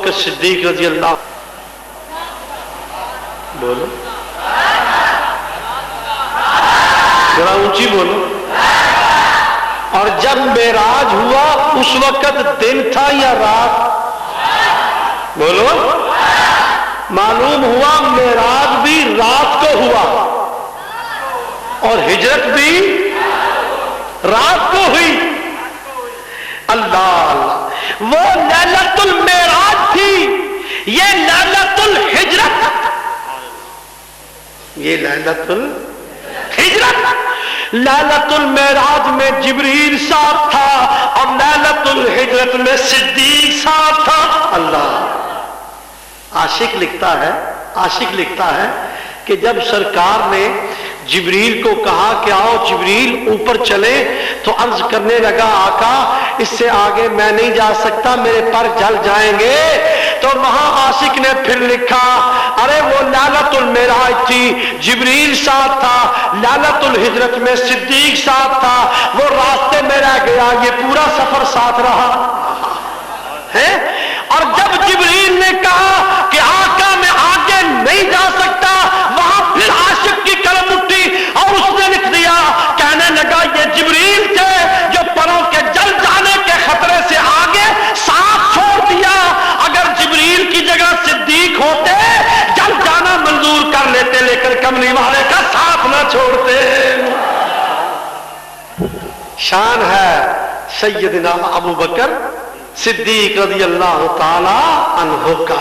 بکر صدیق رضی اللہ، بولو ذرا اونچی بولو. اور جب معراج ہوا اس وقت دن تھا یا رات؟ بولو. معلوم ہوا معراج بھی رات کو ہوا اور ہجرت بھی رات کو ہوئی. اللہ، وہ لیلۃ المعراج تھی، یہ لیلۃ الہجرت، یہ لیلۃ الہجرت. لیلۃ المعراج میں جبریل ساتھ تھا اور لیلۃ الہجرت میں صدیق ساتھ تھا. اللہ. عاشق لکھتا ہے کہ جب سرکار نے جبریل کو کہا کہ آؤ جبریل اوپر چلے تو عرض کرنے لگا آقا اس سے آگے میں نہیں جا سکتا، میرے پر جل جائیں گے. تو وہاں عاشق نے پھر لکھا ارے وہ لیلۃ المعراج تھی، جبریل ساتھ تھا، لیلۃ الہجرت میں صدیق ساتھ تھا، وہ راستے میں رہ گیا، یہ پورا سفر ساتھ رہا ہے. اور جب جبریل نے کہا کہ آقا میں آگے نہیں جا سکتا، وہاں پھر عاشق کی قلم اٹھی اور اس نے لکھ دیا، کہنے لگا یہ جبریل تھے جو پروں کے جل جانے کے خطرے سے آگے ساتھ چھوڑ دیا. اگر جبریل کی جگہ صدیق ہوتے جل جانا منظور کر لیتے لیکن کملی والے کا ساتھ نہ چھوڑتے. شان ہے سیدنا ابو بکر صدیق رضی اللہ تعالی عنہ کا.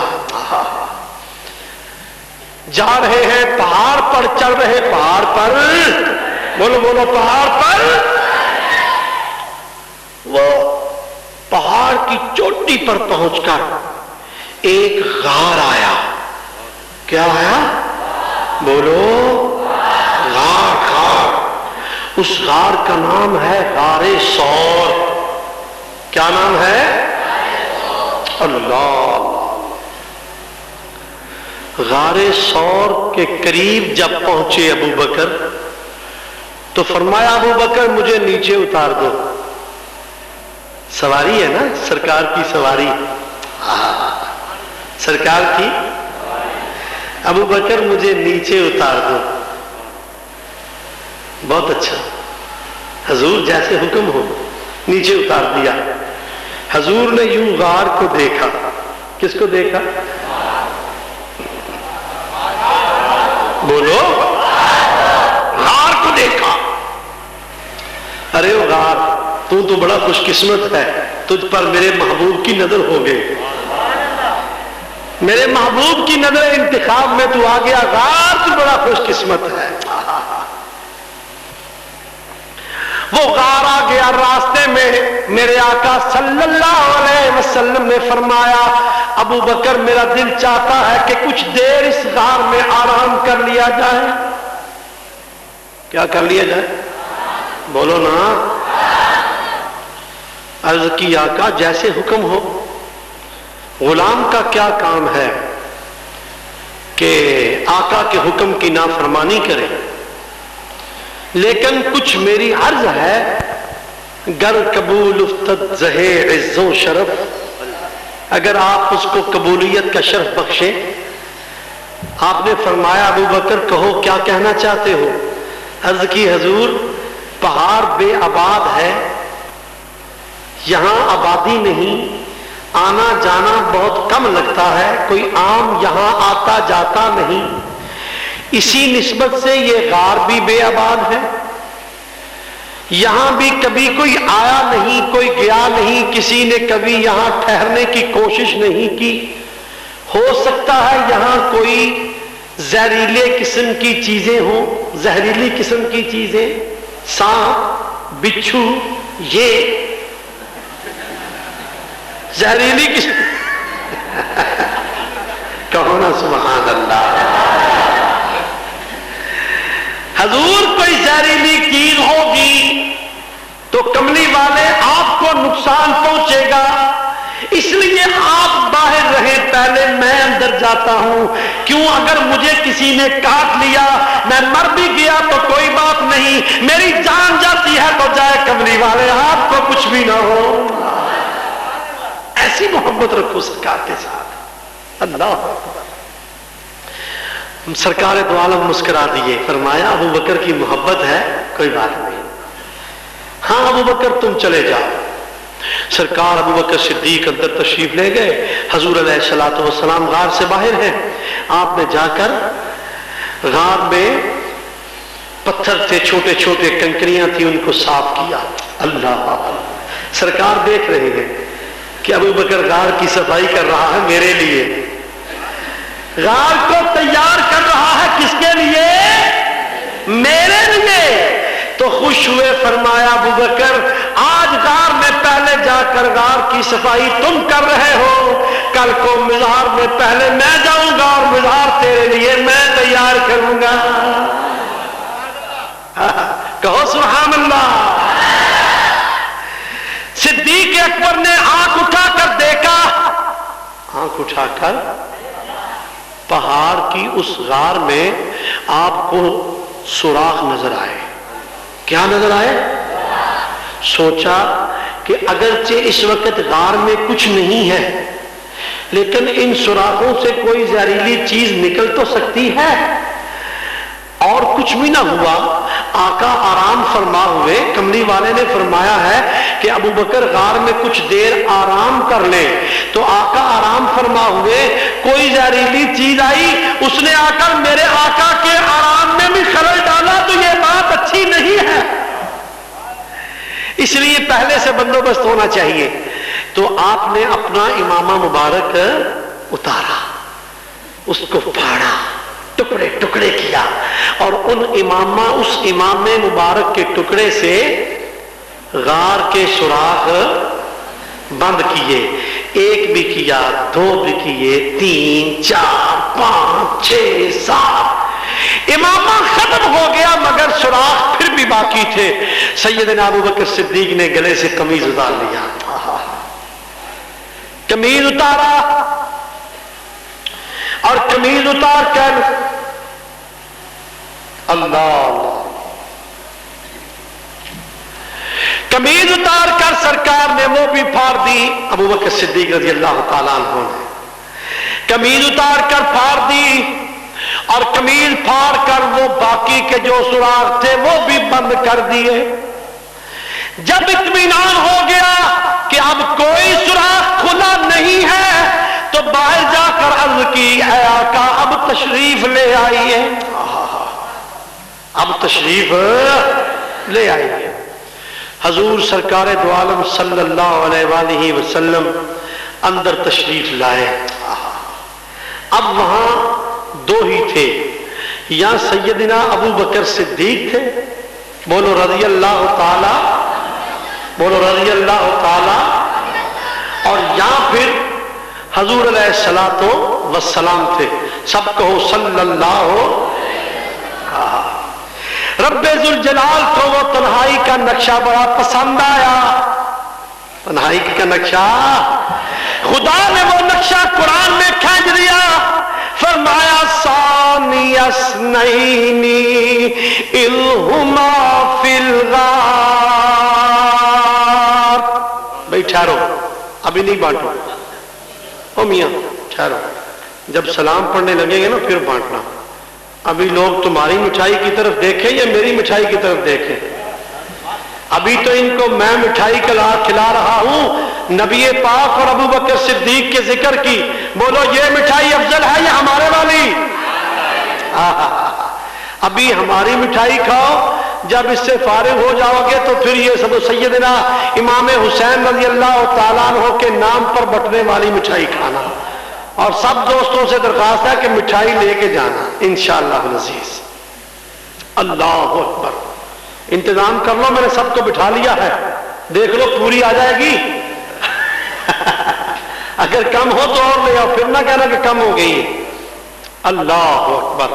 جا رہے ہیں پہاڑ پر، چل رہے پہاڑ پر، بولو بولو پہاڑ پر. وہ پہاڑ کی چوٹی پر پہنچ کر ایک غار آیا. کیا آیا؟ بولو غار. اس غار کا نام ہے غار ثور. کیا نام ہے؟ اللہ. غار ثور کے قریب جب پہنچے ابو بکر تو فرمایا ابو بکر مجھے نیچے اتار دو. سواری ہے نا سرکار کی سواری، سرکار کی. ابو بکر مجھے نیچے اتار دو. بہت اچھا، حضور جیسے حکم ہو. نیچے اتار دیا. حضور نے یوں غار کو دیکھا. کس کو دیکھا؟ بولو غار کو دیکھا. ارے وہ غار تو بڑا خوش قسمت ہے، تجھ پر میرے محبوب کی نظر ہو گئی. میرے محبوب کی نظر انتخاب میں تو آ گیا. غار تو بڑا خوش قسمت ہے. وہ غار آ گیا. راستے میں میرے آقا صلی اللہ علیہ وسلم نے فرمایا ابو بکر میرا دل چاہتا ہے کہ کچھ دیر اس غار میں آرام کر لیا جائے. کیا کر لیا جائے؟ بولو نا. عرض کی آقا جیسے حکم ہو. غلام کا کیا کام ہے کہ آقا کے حکم کی نافرمانی کرے، لیکن کچھ میری عرض ہے. گر قبول افتد زہے عز و شرف، اگر آپ اس کو قبولیت کا شرف بخشیں. آپ نے فرمایا ابو بکر کہو کیا کہنا چاہتے ہو. عرض کی حضور پہاڑ بے آباد ہے، یہاں آبادی نہیں، آنا جانا بہت کم لگتا ہے، کوئی عام یہاں آتا جاتا نہیں، اسی نسبت سے یہ غار بھی بے آباد ہے، یہاں بھی کبھی کوئی آیا نہیں، کوئی گیا نہیں، کسی نے کبھی یہاں ٹھہرنے کی کوشش نہیں کی. ہو سکتا ہے یہاں کوئی زہریلے قسم کی چیزیں ہوں، زہریلی قسم کی چیزیں، سانپ بچھو، یہ زہریلی قسم. کہو نا سبحان اللہ. حضور کوئی زہریلی چیز ہوگی تو کملی والے آپ کو نقصان پہنچے گا، اس لیے آپ باہر رہیں، پہلے میں اندر جاتا ہوں. کیوں اگر مجھے کسی نے کاٹ لیا میں مر بھی گیا تو کوئی بات نہیں، میری جان جاتی ہے تو جائے، کملی والے آپ کو کچھ بھی نہ ہو. ایسی محبت رکھو سرکار کے ساتھ. اللہ سرکار دو عالم مسکرا دیے. فرمایا ابو بکر کی محبت ہے کوئی بات نہیں, ہاں ابو بکر تم چلے جاؤ. سرکار ابو بکر صدیق اندر تشریف لے گئے. حضور علیہ الصلوۃ والسلام غار سے باہر ہیں. آپ نے جا کر غار میں پتھر تھے, چھوٹے چھوٹے کنکریاں تھیں, ان کو صاف کیا. اللہ سرکار دیکھ رہے ہیں کہ ابو بکر غار کی صفائی کر رہا ہے میرے لیے, غار کو تیار کر رہا ہے کس کے لیے؟ میرے لیے. تو خوش ہوئے. فرمایا ابو بکر آج غار میں پہلے جا کر غار کی صفائی تم کر رہے ہو, کل کو مزار میں پہلے میں جاؤں گا اور مزار تیرے لیے میں تیار کروں گا. کہو سبحان اللہ. صدیق اکبر نے آنکھ اٹھا کر دیکھا, آنکھ اٹھا کر پہاڑ کی اس غار میں آپ کو سوراخ نظر آئے. کیا نظر آئے؟ سوچا کہ اگرچہ اس وقت غار میں کچھ نہیں ہے لیکن ان سوراخوں سے کوئی زہریلی چیز نکل تو سکتی ہے. اور کچھ بھی نہ ہوا. آقا آرام فرما ہوئے. کملی والے نے فرمایا ہے کہ ابو بکر غار میں کچھ دیر آرام کر لیں. تو آقا آرام فرما ہوئے, کوئی زہریلی چیز آئی, اس نے آ کر میرے آقا کے آرام میں بھی خلل ڈالا, تو یہ بات اچھی نہیں ہے. اس لیے پہلے سے بندوبست ہونا چاہیے. تو آپ نے اپنا امامہ مبارک اتارا, اس کو پھاڑا, ٹکڑے ٹکڑے کیا, اور اس امام مبارک کے ٹکڑے سے غار کے سوراخ بند کیے. ایک بھی کیا, دو بھی کیے, 3 4 5 6 7 امامہ ختم ہو گیا, مگر سوراخ پھر بھی باقی تھے. سیدنا ابو بکر صدیق نے گلے سے قمیض اتار لیا, قمیض اتارا, اور قمیض اتار کر اللہ قمیض اتار کر سرکار نے وہ بھی پھاڑ دی. ابو بکر صدیق رضی اللہ تعالیٰ عنہ نے قمیض اتار کر پھاڑ دی, اور قمیض پھاڑ کر وہ باقی کے جو سوراخ تھے وہ بھی بند کر دیے. جب اطمینان ہو گیا کہ اب کوئی سوراخ کھلا نہیں ہے, تو باہر جا کر عرض کی, اے آقا اب تشریف لے آئیے, اب تشریف لے آئیے. حضور سرکار دو عالم صلی اللہ علیہ وآلہ وسلم اندر تشریف لائے. اب وہاں دو ہی تھے, یا سیدنا ابو بکر صدیق تھے, بولو رضی اللہ تعالی, بولو رضی اللہ تعالی, اور یا پھر حضور علیہ الصلوۃ والسلام تھے. سب کہو صلی اللہ. رب ذوالجلال کو وہ تنہائی کا نقشہ بڑا پسند آیا. تنہائی کا نقشہ, خدا نے وہ نقشہ قرآن میں کھینچ دیا. فرمایا ثانی اثنین اذ ہما فی الغار. بھائی ٹھہرو, ابھی نہیں بانٹو. او میاں ٹھہرو, جب سلام پڑھنے لگیں گے نا پھر بانٹنا. ابھی لوگ تمہاری مٹھائی کی طرف دیکھیں یا میری مٹھائی کی طرف دیکھیں؟ ابھی تو ان کو میں مٹھائی کھلا رہا ہوں نبی پاک اور ابو بکر صدیق کے ذکر کی. بولو یہ مٹھائی افضل ہے یا ہمارے والی؟ ابھی ہماری مٹھائی کھاؤ, جب اس سے فارغ ہو جاؤ گے تو پھر یہ سب سیدنا امام حسین رضی اللہ تعالیٰ عنہ کے نام پر بٹنے والی مٹھائی کھانا. اور سب دوستوں سے درخواست ہے کہ مٹھائی لے کے جانا انشاءاللہ العزیز. اللہ اکبر. انتظام کر لو, میں نے سب کو بٹھا لیا ہے, دیکھ لو پوری آ جائے گی. اگر کم ہو تو اور لے آؤ, پھر نہ کہنا کہ کم ہو گئی. اللہ اکبر.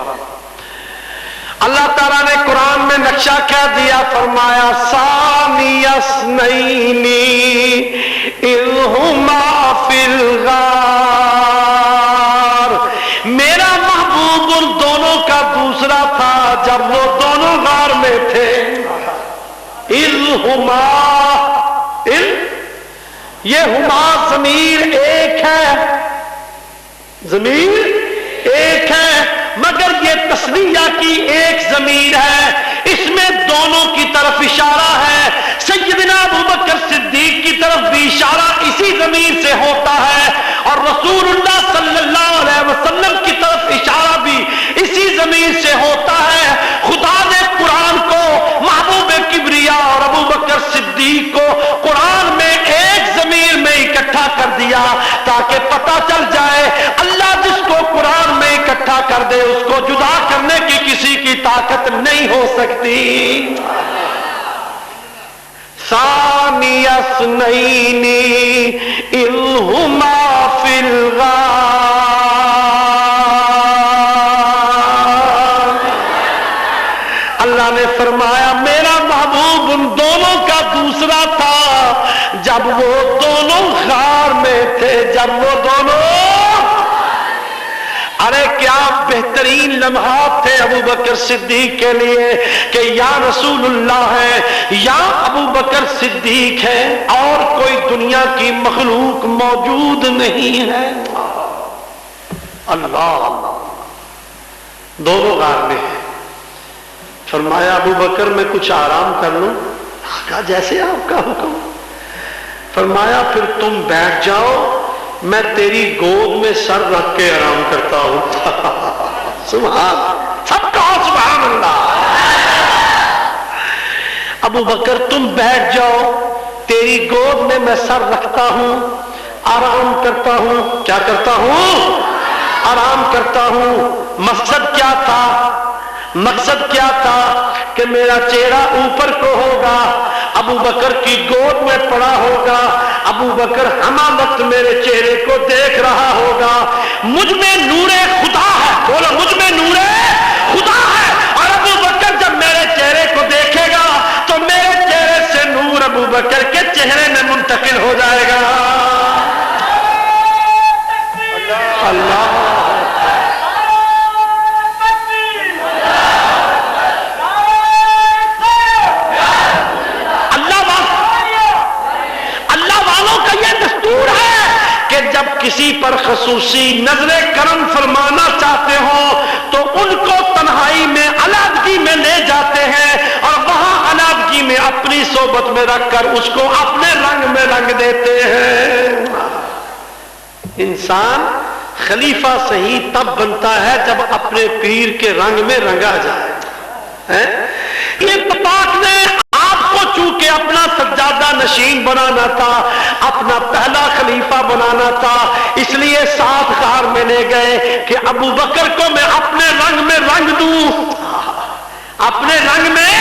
اللہ تعالیٰ نے قرآن میں نقشہ کیا دیا, فرمایا ثانی اثنین اذ ہما فی الغار. میرا محبوب ان دونوں کا دوسرا تھا جب وہ دونوں غار میں تھے. اذ ہما, یہ ہما ضمیر ایک ہے، ضمیر ایک ہے، مگر یہ تسنیہ کی ایک ضمیر ہے، اس میں دونوں کی طرف اشارہ ہے۔ سیدنا ابوبکر صدیق کی طرف بھی اشارہ اسی ضمیر سے ہوتا ہے، اور رسول اللہ صلی اللہ علیہ وسلم کی طرف اشارہ بھی اسی ضمیر سے ہوتا ہے۔ خدا نے قرآن کو محبوب کبریا اور ابوبکر صدیق کو قرآن میں ایک ضمیر میں اکٹھا کر دیا تاکہ پتہ چل جائے اللہ جس کو قرآن میں اکٹھا کر دے اس کو جدا کرنے کی کسی کی طاقت نہیں ہو سکتی۔ ثانی اثنین اذ ہما فی الغار، اللہ نے فرمایا میرا محبوب ان دونوں کا دوسرا تھا جب وہ دونوں غار میں تھے، جب وہ دونوں، ارے کیا بہترین لمحات تھے ابوبکر صدیق کے لیے کہ یا رسول اللہ ہے یا ابوبکر صدیق ہے، اور کوئی دنیا کی مخلوق موجود نہیں ہے۔ اللہ، دونوں غار میں ہیں۔ فرمایا ابوبکر میں کچھ آرام کر لوں؟ کہا جیسے آپ کا حکم۔ فرمایا پھر تم بیٹھ جاؤ، میں تیری گود میں سر رکھ کے آرام کرتا ہوں۔ سبحان، سب کہو سبحان اللہ۔ ابوبکر تم بیٹھ جاؤ، تیری گود میں میں سر رکھتا ہوں، آرام کرتا ہوں۔ کیا کرتا ہوں؟ آرام کرتا ہوں۔ مقصد کیا تھا؟ مقصد کیا تھا کہ میرا چہرہ اوپر کو ہوگا، ابو بکر کی گود میں پڑا ہوگا، ابو بکر ہمہ وقت میرے چہرے کو دیکھ رہا ہوگا۔ مجھ میں نور خدا ہے، بولو مجھ میں نور خدا ہے، اور ابو بکر جب میرے چہرے کو دیکھے گا تو میرے چہرے سے نور ابو بکر کے چہرے میں منتقل ہو جائے گا۔ اللہ جب کسی پر خصوصی نظر کرم فرمانا چاہتے ہو تو ان کو تنہائی میں علیحدگی میں لے جاتے ہیں اور وہاں علیحدگی میں اپنی صحبت میں رکھ کر اس کو اپنے رنگ میں رنگ دیتے ہیں۔ انسان خلیفہ صحیح تب بنتا ہے جب اپنے پیر کے رنگ میں رنگا جائے۔ یہ پاک نے آپ کو چونکہ اپنا سجادہ نشین بنانا تھا، اپنا پہلا خلیفہ بنانا تھا، اس لیے ساتھ غار میں لے گئے کہ ابو بکر کو میں اپنے رنگ میں رنگ دوں، اپنے رنگ میں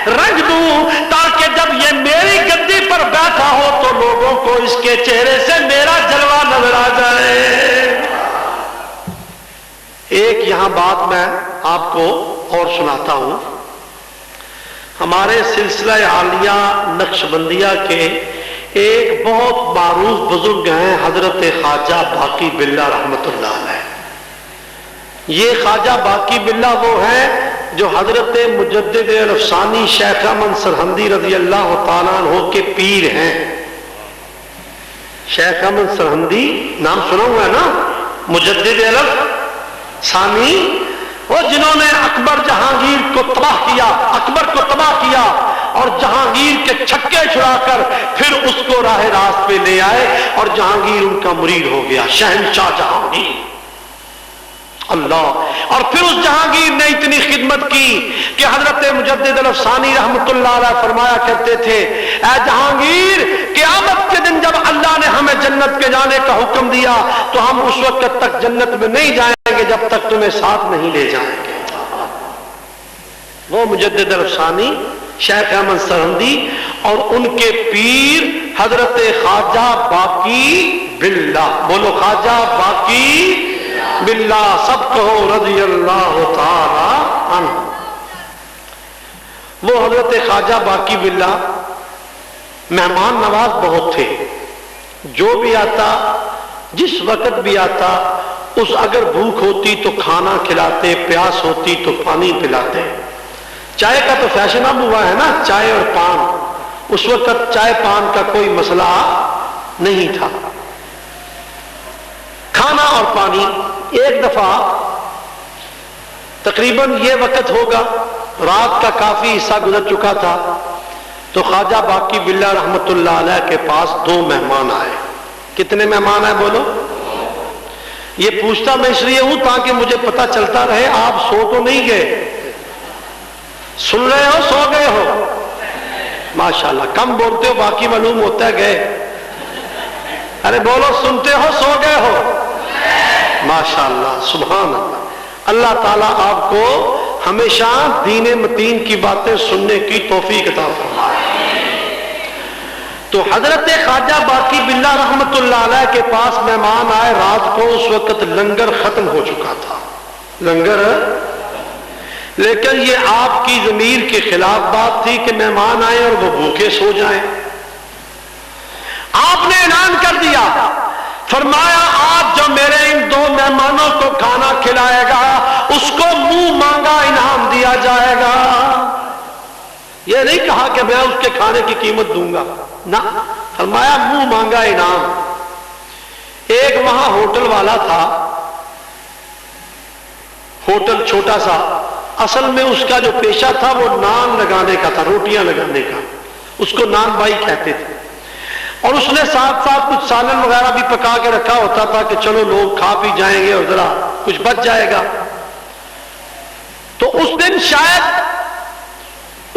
رنگ دوں، تاکہ جب یہ میری گدی پر بیٹھا ہو تو لوگوں کو اس کے چہرے سے میرا جلوہ نظر آ جائے۔ ایک یہاں بات میں آپ کو اور سناتا ہوں۔ ہمارے سلسلہ عالیہ نقشبندیہ کے ایک بہت معروف بزرگ ہیں حضرت خواجہ باقی باللہ رحمت اللہ علیہ۔ یہ خواجہ باقی باللہ وہ ہیں جو حضرت مجدد الافسانی شیخ احمد سرہندی رضی اللہ تعالیٰ عنہ کے پیر ہیں۔ شیخ احمد سرہندی نام سنا ہوا ہے نا، مجدد الافسانی، وہ جنہوں نے اکبر جہانگیر کو تباہ کیا، اکبر کو تباہ کیا اور جہانگیر کے چھکے چھڑا کر پھر اس کو راہ راست پہ لے آئے اور جہانگیر ان کا مرید ہو گیا، شہنشاہ جہانگیر۔ اللہ، اور پھر اس جہانگیر نے اتنی خدمت کی کہ حضرت مجدد الافسانی رحمت اللہ علیہ فرمایا کرتے تھے، اے جہانگیر قیامت کے دن جب اللہ نے ہمیں جنت کے جانے کا حکم دیا تو ہم اس وقت تک جنت میں نہیں جائیں گے جب تک تمہیں ساتھ نہیں لے جائیں گے۔ وہ مجدد الافسانی شیخ احمد سرہندی اور ان کے پیر حضرت خواجہ باقی باللہ، بولو خواجہ باقی باللہ، سب کہو رضی اللہ تعالی عنہ۔ وہ حضرت خواجہ باقی باللہ مہمان نواز بہت تھے، جو بھی آتا جس وقت بھی آتا اس اگر بھوک ہوتی تو کھانا کھلاتے، پیاس ہوتی تو پانی پلاتے۔ چائے کا تو فیشن اب ہوا ہے نا، چائے اور پان، اس وقت چائے پان کا کوئی مسئلہ نہیں تھا. کھانا اور پانی. ایک دفعہ تقریباً یہ وقت ہوگا، رات کا کافی حصہ گزر چکا تھا، تو خواجہ باقی باللہ رحمت اللہ علیہ کے پاس 2 مہمان آئے. کتنے مہمان آئے بولو؟ یہ پوچھتا میں اس لیے ہوں تاکہ مجھے پتہ چلتا رہے آپ سو تو نہیں گئے. سن رہے ہو؟ سو گئے ہو؟ ماشاءاللہ. کم بولتے ہو، باقی معلوم ہوتا ہے گئے. ارے بولو، سنتے ہو؟ سو گئے ہو؟ ماشاءاللہ، سبحان اللہ. اللہ تعالیٰ آپ کو ہمیشہ دین متین کی باتیں سننے کی توفیق عطا فرمائے. تو حضرت خواجہ باقی باللہ رحمت اللہ علیہ کے پاس مہمان آئے رات کو. اس وقت لنگر ختم ہو چکا تھا. لنگر، لیکن یہ آپ کی ضمیر کے خلاف بات تھی کہ مہمان آئے اور وہ بھوکے سو جائیں. آپ نے اعلان کر دیا، فرمایا آج جو میرے ان 2 مہمانوں کو کھانا کھلائے گا اس کو منہ مانگا انعام دیا جائے گا. یہ نہیں کہا کہ میں اس کے کھانے کی قیمت دوں گا، نہ، فرمایا منہ مانگا انعام. ایک وہاں ہوٹل والا تھا، ہوٹل چھوٹا سا. اصل میں اس کا جو پیشہ تھا وہ نان لگانے کا تھا، روٹیاں لگانے کا. اس کو نان بھائی کہتے تھے. اور اس نے ساتھ ساتھ کچھ سالن وغیرہ بھی پکا کے رکھا ہوتا تھا کہ چلو لوگ کھا پی جائیں گے اور ذرا کچھ بچ جائے گا. تو اس دن شاید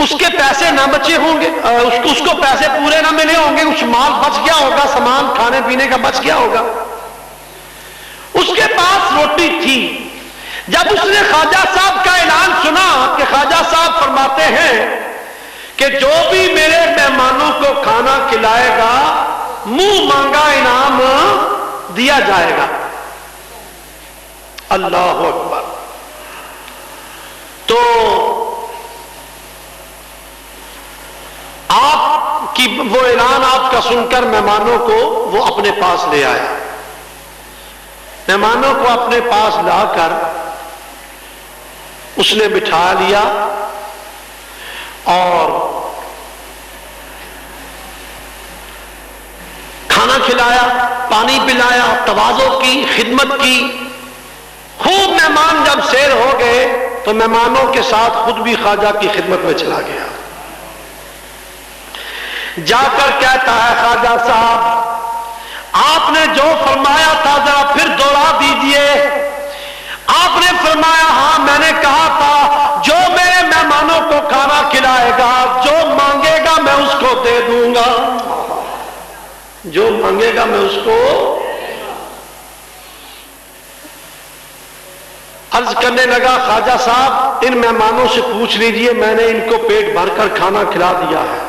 اس کے پیسے نہ بچے ہوں گے، اس کو پیسے پورے نہ ملے ہوں گے، کچھ مال بچ گیا ہوگا، سامان کھانے پینے کا بچ گیا ہوگا. اس کے پاس روٹی تھی. جب اس نے خواجہ صاحب کا اعلان سنا کہ خواجہ صاحب فرماتے ہیں کہ جو بھی میرے مہمانوں کو کھانا کھلائے گا منہ مانگا انعام دیا جائے گا. اللہ اکبر. تو آپ کی وہ اعلان آپ کا سن کر مہمانوں کو وہ اپنے پاس لے آیا. مہمانوں کو اپنے پاس لا کر اس نے بٹھا لیا اور کھانا کھلایا، پانی پلایا، تواضع کی، خدمت کی. خوب مہمان جب سیر ہو گئے تو مہمانوں کے ساتھ خود بھی خواجہ کی خدمت میں چلا گیا. جا کر کہتا ہے خواجہ صاحب آپ نے جو فرمایا تھا ذرا پھر دوہرا دیجئے. آپ نے فرمایا ہاں میں نے کہا تھا جو میرے مہمانوں کو کھانا کھلائے گا جو مانگے گا میں اس کو دے دوں گا. جو مانگے گا میں اس کو. عرض کرنے لگا خواجہ صاحب ان مہمانوں سے پوچھ لیجئے میں نے ان کو پیٹ بھر کر کھانا کھلا دیا ہے.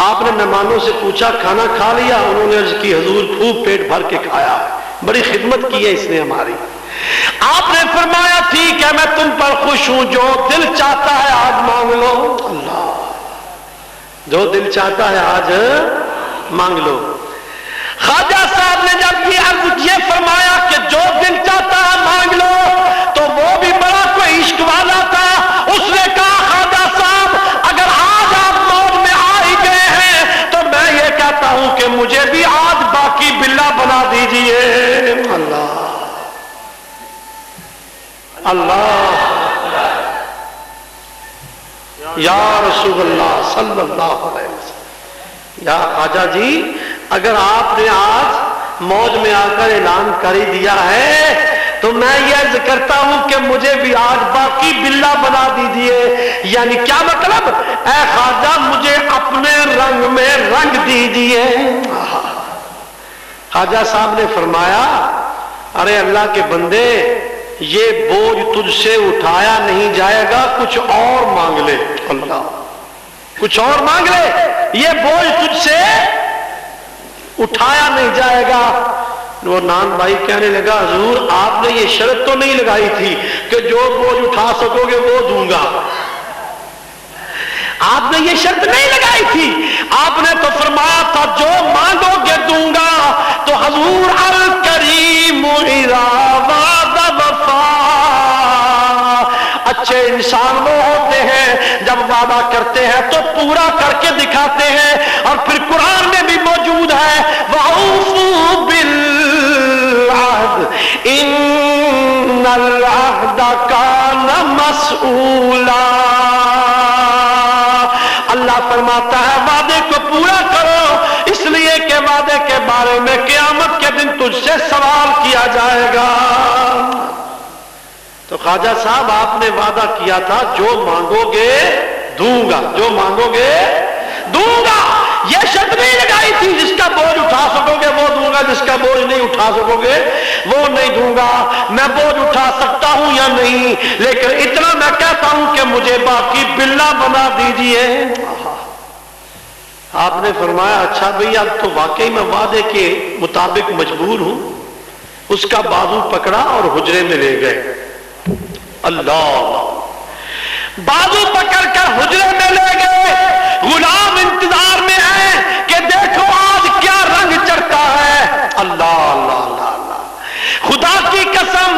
آپ نے مہمانوں سے پوچھا کھانا کھا لیا؟ انہوں نے عرض کی حضور خوب پیٹ بھر کے کھایا، بڑی خدمت کی ہے اس نے ہماری. آپ نے فرمایا ٹھیک ہے میں تم پر خوش ہوں، جو دل چاہتا ہے آج مانگ لو. اللہ، جو دل چاہتا ہے آج مانگ لو. خواجہ صاحب نے جب یہ فرمایا کہ جو دل چاہتا ہے مانگ لو تو وہ بھی بڑا کوئی عشق والا تھا. اس نے کہا خواجہ صاحب اگر آج آپ موت میں آ ہی گئے ہیں تو میں یہ کہتا ہوں کہ مجھے بھی آج باقی باللہ بنا دیجئے. اللہ اللہ یا رسول اللہ صلی اللہ علیہ وسلم. یا خواجہ جی اگر آپ نے آج موج میں آ کر اعلان کر ہی دیا ہے تو میں یہ عرض کرتا ہوں کہ مجھے بھی آج باقی باللہ بنا دیجئے. یعنی کیا مطلب؟ اے خواجہ مجھے اپنے رنگ میں رنگ دیجئے. خواجہ صاحب نے فرمایا ارے اللہ کے بندے یہ بوجھ تجھ سے اٹھایا نہیں جائے گا، کچھ اور مانگ لے. اللہ، کچھ اور مانگ لے، یہ بوجھ تجھ سے اٹھایا نہیں جائے گا. وہ نان بھائی کہنے لگا حضور آپ نے یہ شرط تو نہیں لگائی تھی کہ جو بوجھ اٹھا سکو گے وہ دوں گا. آپ نے یہ شرط نہیں لگائی تھی. آپ نے تو فرمایا تھا جو مانگو گے دوں گا. تو حضور الکریم اچھے انسان وہ ہوتے ہیں جب وعدہ کرتے ہیں تو پورا کر کے دکھاتے ہیں. اور پھر قرآن میں بھی موجود ہے وَأَوْفُوا ان العہد کان مسئولا، اللہ فرماتا ہے وعدے کو پورا کرو، اس لیے کہ وعدے کے بارے میں قیامت کے دن تجھ سے سوال کیا جائے گا۔ تو خواجہ صاحب آپ نے وعدہ کیا تھا جو مانگو گے دوں گا، جو مانگو گے دوں گا، یہ شرط نہیں لگائی تھی جس کا بوجھ اٹھا سکو گے وہ دوں گا، جس کا بوجھ نہیں اٹھا سکو گے وہ نہیں دوں گا۔ میں بوجھ اٹھا سکتا ہوں یا نہیں، لیکن اتنا میں کہتا ہوں کہ مجھے باقی بلا بنا دیجئے۔ آپ نے فرمایا اچھا بھئی اب تو واقعی میں وعدے کے مطابق مجبور ہوں۔ اس کا بازو پکڑا اور حجرے میں لے گئے۔ اللہ، بازو پکڑ کر حجرے میں لے گئے، غلام انتظار میں ہے کہ دیکھو آج کیا رنگ چڑھتا ہے۔ اللہ اللہ اللہ اللہ، خدا کی قسم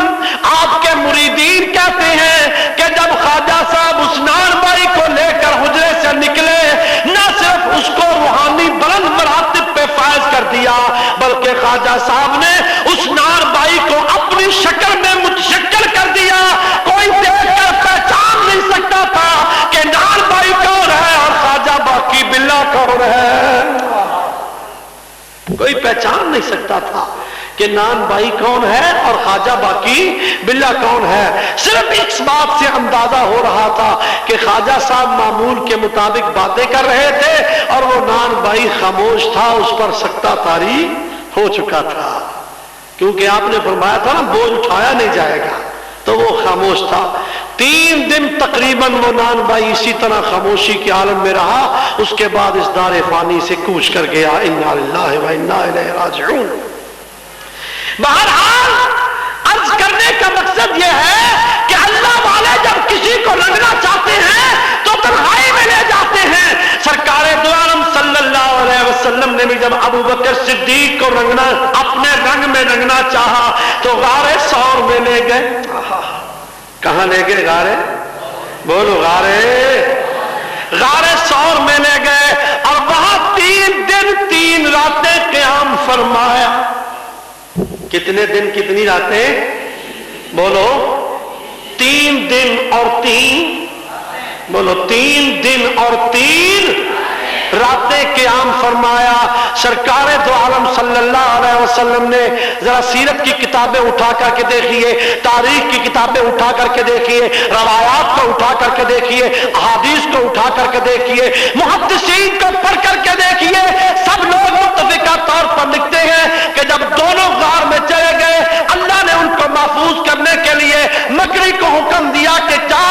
آپ کے مریدین کہتے ہیں کہ جب خواجہ صاحب عثمان بھائی کو لے کر حجرے سے نکلے، نہ صرف اس کو روحانی بلند مراتب پہ فائز کر دیا بلکہ خواجہ صاحب نے عثمان بھائی کو اپنی شکل میں متشکل کر دیا۔ کوئی دیکھ کر پہچان نہیں سکتا تھا کہ نان بھائی کون ہے اور خواجہ باقی باللہ کون ہے۔ کوئی پہچان نہیں سکتا تھا کہ نان بھائی کون ہے اور خواجہ باقی باللہ کون ہے۔ صرف اس بات سے اندازہ ہو رہا تھا کہ خواجہ صاحب معمول کے مطابق باتیں کر رہے تھے اور وہ نان بھائی خاموش تھا، اس پر سکتہ طاری ہو چکا تھا، کیونکہ آپ نے فرمایا تھا نا بوجھ اٹھایا نہیں جائے گا، تو وہ خاموش تھا۔ 3 دن تقریباً وہ نان بھائی اسی طرح خاموشی کے عالم میں رہا، اس کے بعد اس دار فانی سے کوچ کر گیا۔ انا للہ و انا الیہ راجعون۔ بہرحال عرض کرنے کا مقصد یہ ہے کہ اللہ والے جب کسی کو رنگنا چاہتے ہیں تو تنہائی میں لے جاتے ہیں۔ سرکار دو عالم صلی اللہ علیہ وسلم نے بھی جب ابو بکر صدیق کو رنگنا، اپنے رنگ میں رنگنا چاہا تو غار ثور میں لے گئے۔ کہاں لے گئے؟ غار، بولو غار ثور میں لے گئے اور وہاں 3 دن 3 راتیں قیام فرمایا۔ کتنے دن کتنی راتیں؟ بولو 3 دن اور 3، بولو 3 دن اور 3 راتیں قیام فرمایا۔ سرکار دو عالم صلی اللہ علیہ وسلم نے ذرا سیرت کی کتابیں اٹھا کر کے دیکھیے، تاریخ کی کتابیں اٹھا کر کے دیکھیے، روایات کو اٹھا کر کے دیکھیے، احادیث کو اٹھا کر کے دیکھیے، محدثین کو پڑھ کر کے دیکھیے، سب لوگ متفقہ طور پر لکھتے ہیں کہ جب دونوں غار میں چلے گئے اللہ نے ان کو محفوظ کرنے کے لیے مکری کو حکم دیا کہ جا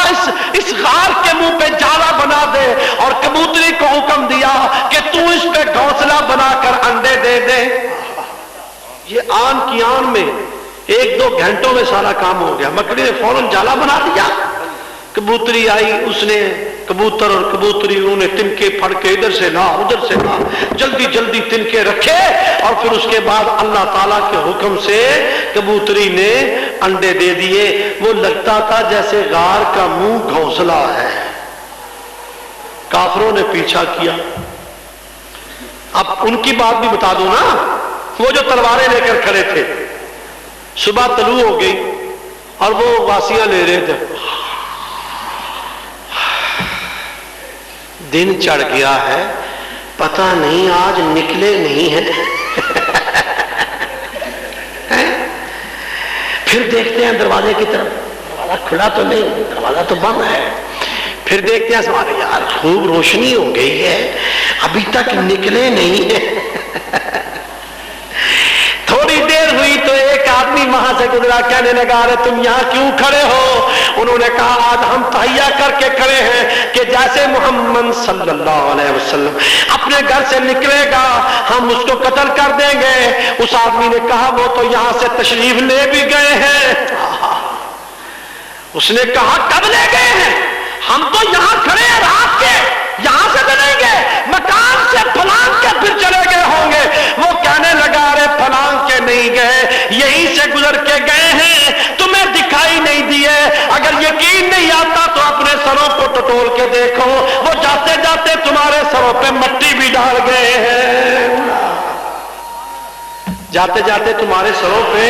اس غار کے منہ پہ جالا بنا دے، اور کبوتری کو حکم دیا کہ تو اس پہ گھونسلہ بنا کر انڈے دے دے۔ یہ آن کی آن میں 1-2 گھنٹوں میں سارا کام ہو گیا۔ مکڑی نے فوراً جالا بنا دیا، کبوتری آئی، اس نے کبوتر اور کبوتری انہوں نے تنکے پھڑ کے ادھر سے لا ادھر سے لا، جلدی جلدی تنکے رکھے، اور پھر اس کے بعد اللہ تعالیٰ کے حکم سے کبوتری نے انڈے دے دیے۔ وہ لگتا تھا جیسے غار کا منہ گھونسلہ ہے۔ کافروں نے پیچھا کیا۔ اب ان کی بات بھی بتا دوں نا، وہ جو تلواریں لے کر کھڑے تھے، صبح طلوع ہو گئی اور وہ واسیاں لے رہے تھے، دن چڑھ گیا ہے، پتہ نہیں آج نکلے نہیں ہیں۔ پھر دیکھتے ہیں دروازے کی طرف، دروازہ کھلا تو نہیں، دروازہ تو بند ہے۔ پھر دیکھتے ہیں سوال، یار خوب روشنی ہو گئی ہے، ابھی تک نکلے نہیں ہیں۔ تھوڑی دیر ہوئی تو ایک آدمی وہاں سے گزرا، کہنے لگا ارے تم یہاں کیوں کھڑے ہو؟ انہوں نے کہا آج ہم تہیا کر کے کھڑے ہیں کہ جیسے محمد صلی اللہ علیہ وسلم اپنے گھر سے نکلے گا ہم اس کو قتل کر دیں گے۔ اس آدمی نے کہا وہ تو یہاں سے تشریف لے بھی گئے ہیں۔ اس نے کہا کب لے گئے ہیں؟ ہم تو یہاں کھڑے ہیں رات کے، یہاں سے چلیں گے، مکان سے پھلان کے پھر چلے گئے ہوں گے۔ وہ کہنے لگا ارے پھلان کے نہیں گئے، یہیں سے گزر کے گئے ہیں، تمہیں دکھائی نہیں دیے۔ اگر یقین نہیں آتا تو اپنے سروں کو ٹٹول کے دیکھو، وہ جاتے جاتے تمہارے سروں پہ مٹی بھی ڈال گئے ہیں، جاتے جاتے تمہارے سروں پہ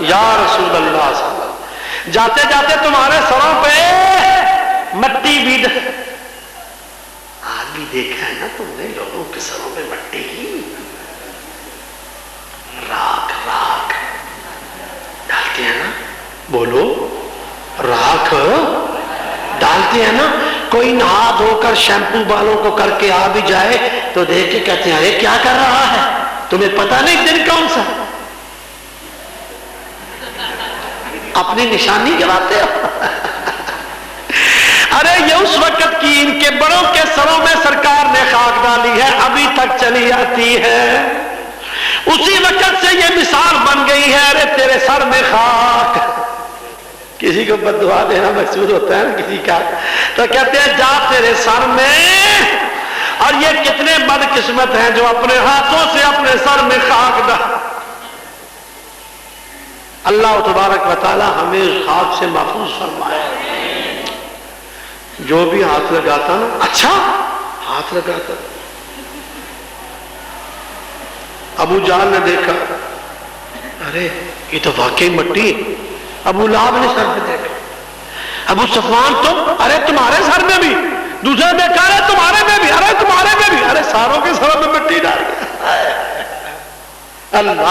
یا رسول اللہ صلی اللہ علیہ وسلم، جاتے جاتے تمہارے سروں پہ مٹی بھی آج بھی دیکھا ہے نا تم نے لوگوں کے سروں پہ مٹی کی راکھ ڈالتے ہیں نا، بولو راکھ ڈالتے ہیں نا. کوئی نہا دھو کر شیمپو بالوں کو کر کے آ بھی جائے تو دیکھ کے کہتے ہیں ارے کیا کر رہا ہے، تمہیں پتا نہیں دن کون سا، اپنی نشانی گراتے ہو. ارے یہ اس وقت کی ان کے بڑوں کے سروں میں سرکار نے خاک ڈالی ہے، ابھی تک چلی آتی ہے. اسی وقت سے یہ مثال بن گئی ہے، ارے تیرے سر میں خاک. کسی کو بد دعا دینا مقصود ہوتا ہے نا کسی کا، تو کہتے ہیں جا تیرے سر میں. اور یہ کتنے بدقسمت ہیں جو اپنے ہاتھوں سے اپنے سر میں خاک ڈال. اللہ تبارک و تعالی ہمیں خاک سے محفوظ فرمائے. جو بھی ہاتھ لگاتا نا، اچھا ہاتھ لگاتا. ابو جہل نے دیکھا ارے یہ تو واقعی مٹی. ابو لہب نے سر پہ دیکھا، ابو صفوان تم، ارے تمہارے سر میں بھی. دوسرے نے کہا ارے تمہارے میں بھی، ارے تمہارے میں بھی، ارے ساروں کے سر میں مٹی ڈال دیا. اللہ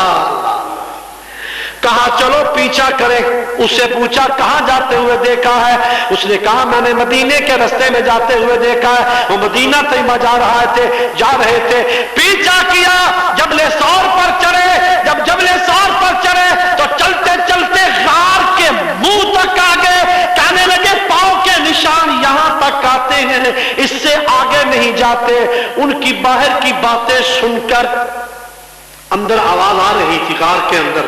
کہا چلو پیچھا کریں. اس سے پوچھا کہاں جاتے ہوئے دیکھا ہے؟ اس نے کہا میں نے مدینے کے رستے میں جاتے ہوئے دیکھا ہے. وہ مدینہ طیبہ جا رہے تھے. پیچھا کیا، جبل ثور پر چڑھے. جب جبل ثور پر چڑھے تو چلتے چلتے غار کے منہ تک آ گئے. کہنے لگے پاؤں کے نشان یہاں تک آتے ہیں، اس سے آگے نہیں جاتے. ان کی باہر کی باتیں سن کر اندر آواز آ رہی تھی غار کے اندر.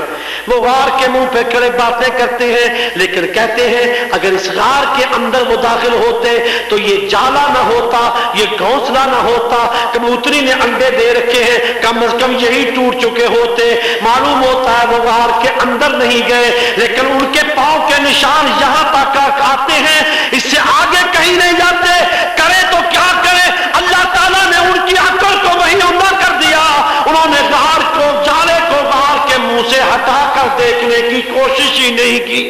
وہ غار کے منہ پہ کھڑے باتیں کرتے ہیں، لیکن کہتے ہیں اگر اس غار کے اندر وہ داخل ہوتے تو یہ جالا نہ ہوتا، یہ گھونسلہ نہ ہوتا. کبوتری نے انڈے دے رکھے ہیں، کم از کم یہی ٹوٹ چکے ہوتے. معلوم ہوتا ہے وہ غار کے اندر نہیں گئے، لیکن ان کے پاؤں کے نشان یہاں تک آتے ہیں، اس سے آگے کہیں نہیں جاتے. کرے تو کیا کرے؟ اللہ تعالیٰ نے ان کی عقل کو وہی عمدہ کر دیا. انہوں نے غار کو، جالے کو غار کے منہ سے ہٹا کر دیکھنے کی کوشش ہی نہیں کی.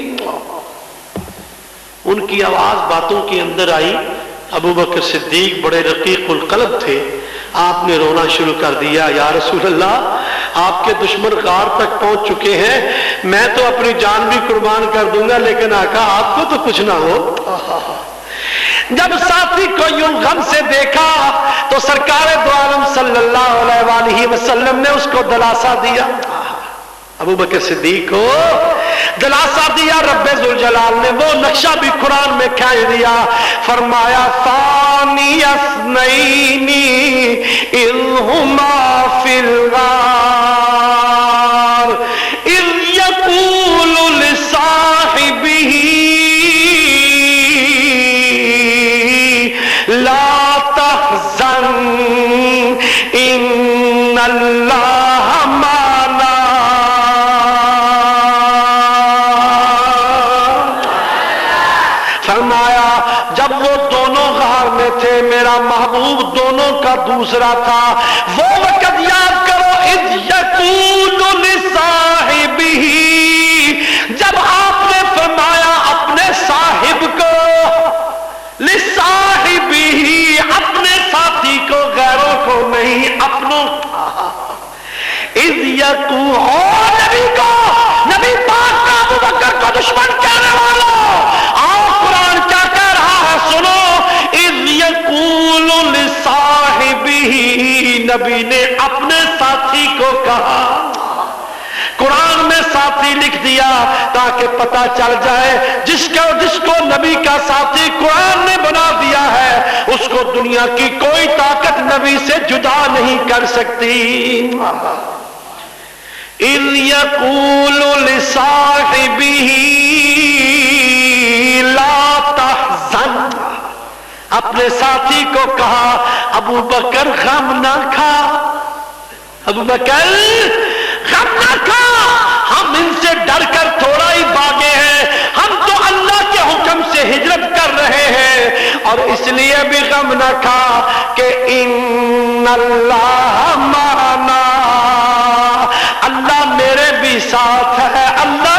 ان کی آواز باتوں کے اندر آئی. ابو بکر صدیق بڑے رقیق القلب تھے. آپ نے رونا شروع کر دیا، یا رسول اللہ آپ کے دشمن غار تک پہنچ چکے ہیں، میں تو اپنی جان بھی قربان کر دوں گا، لیکن آقا آپ کو تو کچھ نہ ہو. جب ساتھی کو یوں غم سے دیکھا تو سرکار دو عالم صلی اللہ علیہ وآلہ وسلم نے اس کو دلاسا دیا. ابو بکر صدیق کو دلاسا دیا. رب ذوالجلال نے وہ نقشہ بھی قرآن میں کھینچ دیا. فرمایا ثانی اثنین اذ ہما فی الغار اذ یقول لصاحبہ لا تحزن ان اللہ معنا. فرمایا جب وہ دونوں غار میں تھے، میرا محبوب دونوں کا دوسرا تھا. وہ وقت یاد کرو اذ یقول لصاحبہ، جب آپ نے فرمایا اپنے صاحب کو، لصاحبہ اپنے ساتھی کو، غیروں کو نہیں، اپنوں کا. اذ یقول نبی کو، نبی پاک کا ابو بکر کو دشمن کہنے والوں، آؤ قرآن کیا کہہ رہا ہے سنو. اذ یقول لصاحبہ، نبی نے اپنے ساتھی کو کہا. قرآن میں ساتھی لکھ دیا تاکہ پتہ چل جائے جس کو نبی کا ساتھی قرآن نے بنا دیا ہے، اس کو دنیا کی کوئی طاقت نبی سے جدا نہیں کر سکتی. اذ یقول لصاحبہ لا تحزن، اپنے ساتھی کو کہا ابو بکر غم نہ کھا، ابو بکر غم نہ کھا، ہم ان سے ڈر کر تھوڑا ہی بھاگے ہیں، ہم تو اللہ کے حکم سے ہجرت کر رہے ہیں، اور اس لیے بھی غم نہ کھا کہ ان اللہ معنا، اللہ میرے بھی ساتھ ہے، اللہ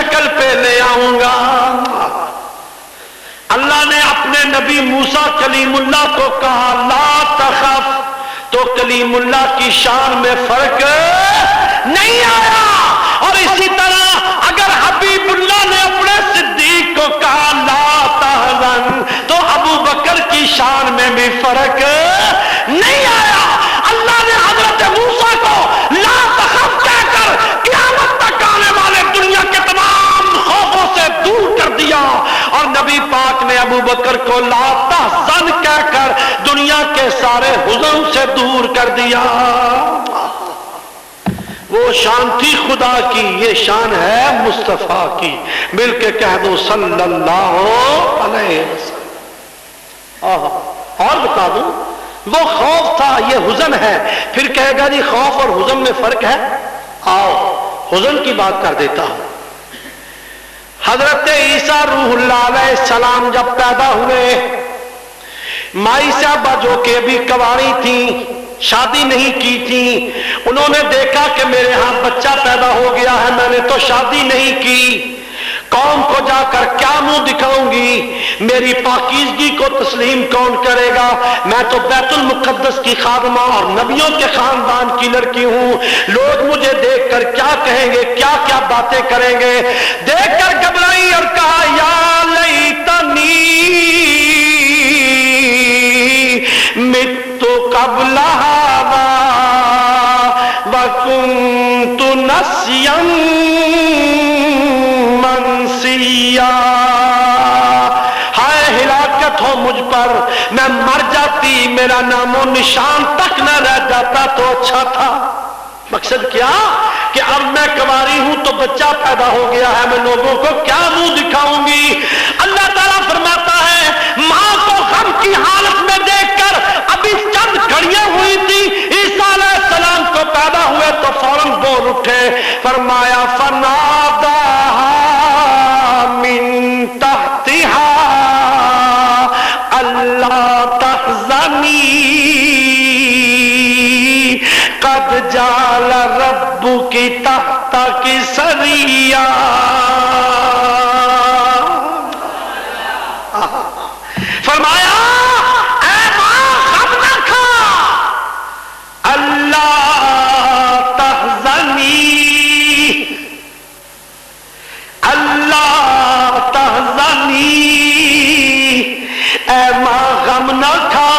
شکل پہ لے آؤں گا۔ اللہ نے اپنے نبی موسیٰ کلیم اللہ کو کہا لا تخف، تو کلیم اللہ کی شان میں فرق نہیں آیا۔ اور اسی طرح اگر حبیب اللہ نے اپنے صدیق کو کہا لا تحزن، تو ابو بکر کی شان میں بھی فرق نہیں آیا۔ اللہ نے حضرت موسیٰ کو لا تخف کہہ کر قیامت تک آنے والے دنیا کے تمام خوفوں سے دور کر دیا، اور نبی پاک نے ابو بکر کو لا تحزن کہہ کر دنیا کے سارے حزن سے دور کر دیا۔ وہ شان تھی خدا کی، یہ شان ہے مصطفیٰ کی، مل کے کہہ دو صلی اللہ علیہ وسلم۔ اور بتا دوں، وہ خوف تھا، یہ حزن ہے۔ پھر کہے گا جی خوف اور حزن میں فرق ہے؟ آؤ حزن کی بات کر دیتا ہوں۔ حضرت عیسیٰ روح اللہ علیہ السلام جب پیدا ہوئے، مائی صاحبہ جو کہ ابھی کنواری تھیں، شادی نہیں کی تھی، انہوں نے دیکھا کہ میرے ہاں بچہ پیدا ہو گیا ہے، میں نے تو شادی نہیں کی، قوم کو جا کر کیا منہ دکھاؤں گی، میری پاکیزگی کو تسلیم کون کرے گا، میں تو بیت المقدس کی خادمہ اور نبیوں کے خاندان کی لڑکی ہوں، لوگ مجھے دیکھ کر کیا کہیں گے، کیا کیا باتیں کریں گے۔ دیکھ کر گھبرائی اور کہا یا لیتنی مت قبل ھذا وکنت نسیا منسیا، ہائے ہلاکت ہو مجھ پر، میں مر جاتی، میرا نام و نشان تک نہ رہ جاتا تو اچھا تھا۔ مقصد کیا کہ اب میں کنواری ہوں تو بچہ پیدا ہو گیا ہے، میں لوگوں کو کیا منہ دکھاؤں گی۔ اللہ تعالیٰ فرماتا ہے ماں کو غم کی حالت میں دیکھ کر ابھی چند گھڑیاں ہوئی تھی، عیسیٰ علیہ السلام کو پیدا ہوئے تو فوراً بول اٹھے، فرمایا فناداہا من تحتہا اللہ تحزنی قد جعل ربک تحتک سریا۔ فرمایا اے ماں غم نہ کھا، اللہ تحزنی، اللہ تحزنی، اے ماں غم نہ کھا۔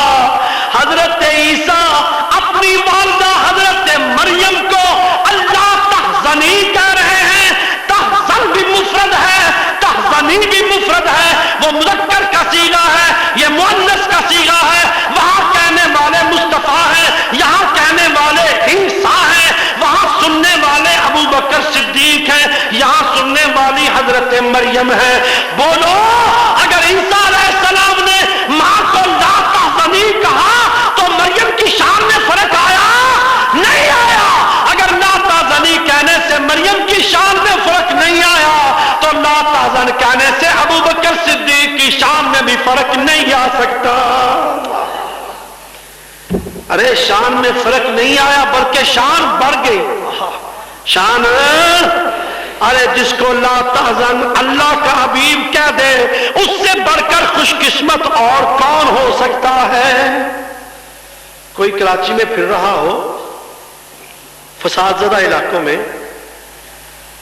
حضرت عیسیٰ اپنی والدہ حضرت مریم کو اللہ تحزنی کہہ رہے ہیں۔ تحزن بھی مفرد ہے، تحزنی بھی مفرد ہے، وہ مذکر کا صیغہ ہے، یہ مؤنث کا صیغہ ہے۔ وہاں کہنے والے مصطفیٰ ہیں، یہاں کہنے والے عیسیٰ ہیں، وہاں سننے والے ابو بکر صدیق ہیں، یہاں سننے والی حضرت مریم ہے۔ بولو اگر عیسیٰ علیہ السلام نے ماں کو لا تحزنی کہا تو مریم کی شان میں فرق آیا؟ نہیں آیا۔ اگر لا تحزنی کہنے سے مریم کی شان میں فرق نہیں آیا تو لا تحزن کہنے سے ابو بکر صدیق کی شان میں بھی فرق نہیں آ سکتا۔ ارے شان میں فرق نہیں آیا بلکہ شان بڑھ گئی۔ شان، ارے جس کو لا تحزن اللہ کا حبیب کہہ دے، اس سے بڑھ کر خوش قسمت اور کون ہو سکتا ہے؟ کوئی کراچی میں پھر رہا ہو، فساد زدہ علاقوں میں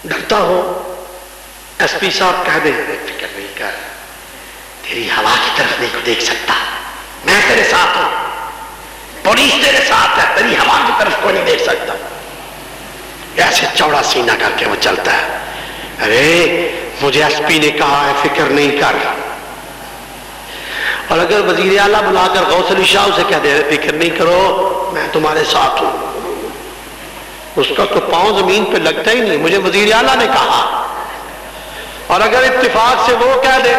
ڈرتا ہو، ایس پی صاحب کہہ دے فکر نہیں کر، تیری ہوا کی طرف نہیں دیکھ سکتا، میں تیرے ساتھ ہوں، پولیس تیرے ساتھ ہے، تیری ہوا کی طرف کوئی نہیں دیکھ سکتا، ایسے چوڑا سینہ کر کے وہ چلتا ہے۔ ارے مجھے ایس پی نے کہا ہے فکر نہیں کر۔ اور اگر وزیر اعلیٰ بلا کر غوث علی شاہ اسے کہہ دے فکر نہیں کرو میں تمہارے ساتھ ہوں، اس کا تو پاؤں زمین پہ لگتا ہی نہیں، مجھے وزیر اعلیٰ نے کہا۔ اور اگر اتفاق سے وہ کہہ دے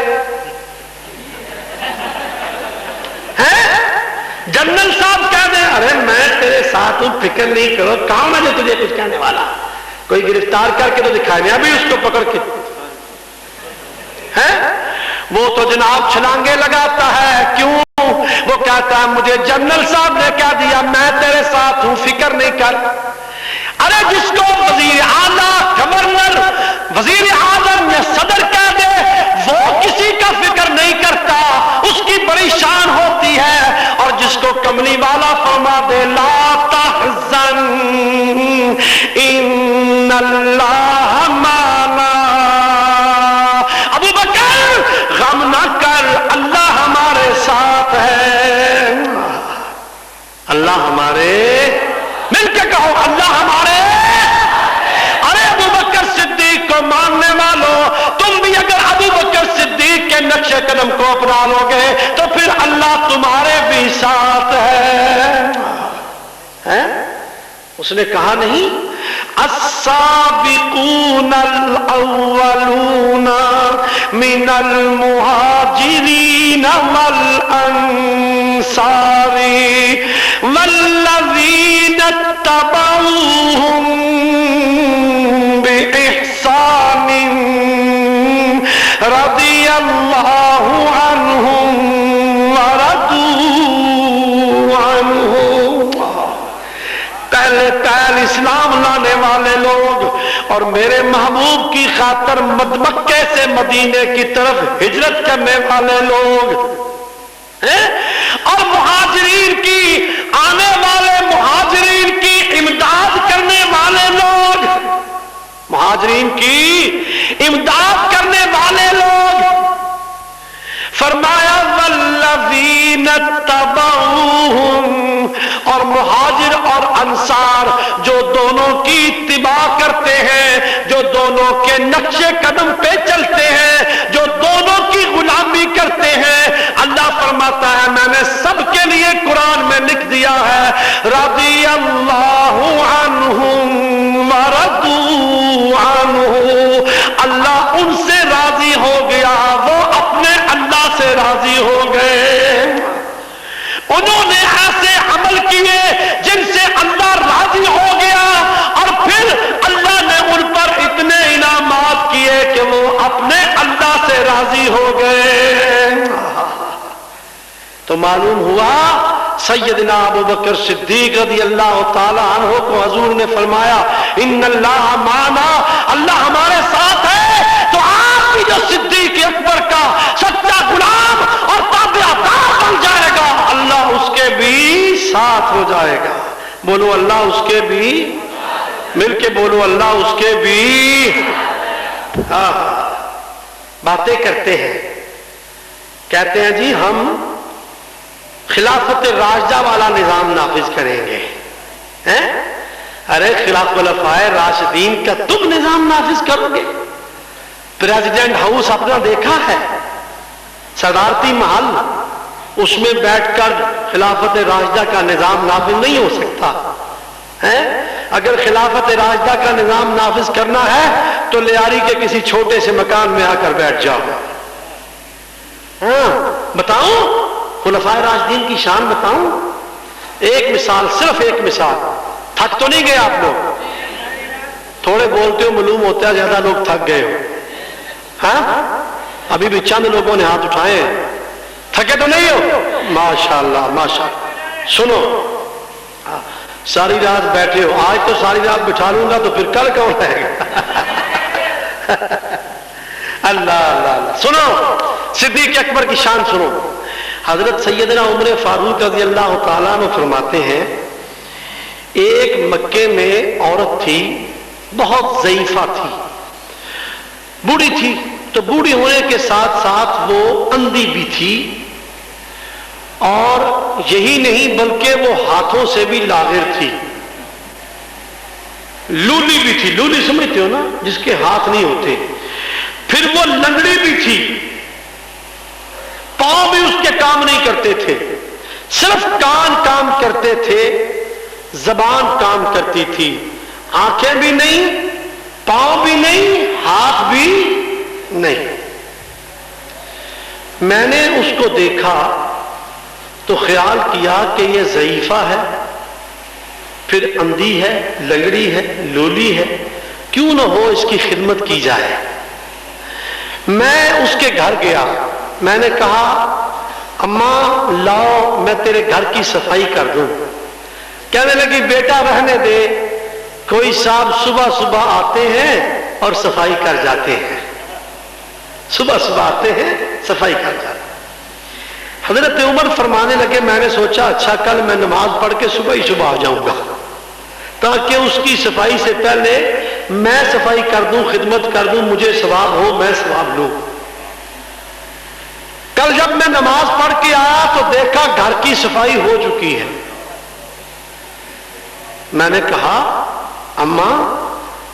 جنرل صاحب کہہ دیں ارے میں تیرے ساتھ ہوں فکر نہیں کرو، کون ہے جو تجھے کچھ کہنے والا، کوئی گرفتار کر کے تو دکھائے نہیں، ابھی اس کو پکڑ کے وہ تو جناب چھلانگے لگاتا ہے، کیوں؟ وہ کہتا ہے مجھے جنرل صاحب نے کہہ دیا میں تیرے ساتھ ہوں فکر نہیں کر۔ ارے جس کو وزیر اعلیٰ، گورنر، وزیر اعظم یا صدر کہہ دے وہ کسی کا فکر نہیں کرتا، اس کی بڑی شان ہوتی ہے، اور جس کو کملی والا فرما دے لا تحزن ان اللہ معنا، ابو بکر غم نہ کر اللہ ہمارے ساتھ ہے، اللہ ہمارے، مل کے کہو اللہ ہمارے۔ ارے ابو بکر صدیق کو ماننے والوں، تم بھی اگر ابو بکر صدیق کے نقش قدم کو اپنا لو گے تو پھر اللہ تمہارے بھی ساتھ ہے۔ اس نے کہا نہیں السابقون الاولون من المہاجرین والانصار والذین اتبعوهم بإحسان رضی اللہ عنہم ورضوا عنہ۔ پہلے اسلام لانے والے لوگ اور میرے محبوب کی خاطر مکے سے مدینے کی طرف ہجرت کرنے والے لوگ اور مہاجرین کی آنے والے مہاجرین کی امداد کرنے والے لوگ، مہاجرین کی امداد کرنے والے لوگ، فرمایا والذین اتبعوہم، اور مہاجر اور انصار جو دونوں کی اتباع کرتے ہیں، جو دونوں کے نقش قدم پہ چلتے ہیں، جو دونوں کی غلامی کرتے ہیں، اللہ فرماتا ہے میں نے سب کے لیے قرآن میں لکھ دیا ہے رضی اللہ عنہم ورضوا عنہ، اللہ ان سے راضی ہو گیا، وہ اپنے اللہ سے راضی ہو گئے، انہوں نے ایسے عمل کیے جن سے اللہ راضی ہو گیا، اور پھر اللہ نے ان پر اتنے انعامات کیے کہ وہ اپنے اللہ سے راضی ہو گئے۔ تو معلوم ہوا سیدنا ابو بکر صدیق رضی اللہ تعالی عنہ کو حضور نے فرمایا ان اللہ معنا، اللہ ہمارے ساتھ ہے، تو آپ بھی جو صدیق اکبر کا سچا غلام اور تابعدار بن جائے گا اللہ اس کے بھی ساتھ ہو جائے گا۔ بولو اللہ اس کے بھی، مل کے بولو اللہ اس کے بھی۔ باتیں کرتے ہیں، کہتے ہیں جی ہم خلافت راشدہ والا نظام نافذ کریں گے۔ ارے خلافہ راشدین کا تم نظام نافذ کرو گے؟ پریزیڈنٹ ہاؤس اپنا دیکھا ہے، صدارتی محل، اس میں بیٹھ کر خلافت راشدہ کا نظام نافذ نہیں ہو سکتا ہے۔ اگر خلافت راشدہ کا نظام نافذ کرنا ہے تو لیاری کے کسی چھوٹے سے مکان میں آ کر بیٹھ جاؤ۔ بتاؤں خلفائے راشدین کی شان بتاؤں؟ ایک مثال، صرف ایک مثال، تھک تو نہیں گئے آپ لوگ؟ تھوڑے بولتے ہو معلوم ہوتا ہے زیادہ لوگ تھک گئے ہو۔ ہاں ابھی بھی چند لوگوں نے ہاتھ اٹھائے ہیں، تھکے تو نہیں ہو؟ ماشاءاللہ ماشاءاللہ۔ سنو ساری رات بیٹھے ہو، آج تو ساری رات بٹھا لوں گا تو پھر کل کون رہے گا؟ اللہ اللہ اللہ۔ سنو صدیق اکبر کی شان سنو۔ حضرت سیدنا عمر فاروق رضی اللہ تعالیٰ عنہ فرماتے ہیں ایک مکے میں عورت تھی، بہت ضعیفہ تھی، بوڑھی تھی، تو بوڑھی ہونے کے ساتھ ساتھ وہ اندھی بھی تھی، اور یہی نہیں بلکہ وہ ہاتھوں سے بھی لاغر تھی، لولی بھی تھی، لولی سمجھتے ہو نا جس کے ہاتھ نہیں ہوتے، پھر وہ لنگڑی بھی تھی، پاؤں بھی اس کے کام نہیں کرتے تھے، صرف کان کام کرتے تھے، زبان کام کرتی تھی، آنکھیں بھی نہیں، پاؤں بھی نہیں، ہاتھ بھی نہیں۔ میں نے اس کو دیکھا تو خیال کیا کہ یہ ضعیفہ ہے، پھر اندھی ہے، لنگڑی ہے، لولی ہے، کیوں نہ ہو اس کی خدمت کی جائے۔ میں اس کے گھر گیا، میں نے کہا اماں لاؤ میں تیرے گھر کی صفائی کر دوں۔ کہنے لگی بیٹا رہنے دے، کوئی صاحب صبح صبح آتے ہیں اور صفائی کر جاتے ہیں، صبح صبح آتے ہیں صفائی کر جاتے ہیں۔ حضرت عمر فرمانے لگے میں نے سوچا اچھا کل میں نماز پڑھ کے صبح ہی صبح آ جاؤں گا تاکہ اس کی صفائی سے پہلے میں صفائی کر دوں، خدمت کر دوں، مجھے ثواب ہو، میں ثواب لوں۔ کل جب میں نماز پڑھ کے آیا تو دیکھا گھر کی صفائی ہو چکی ہے۔ میں نے کہا اماں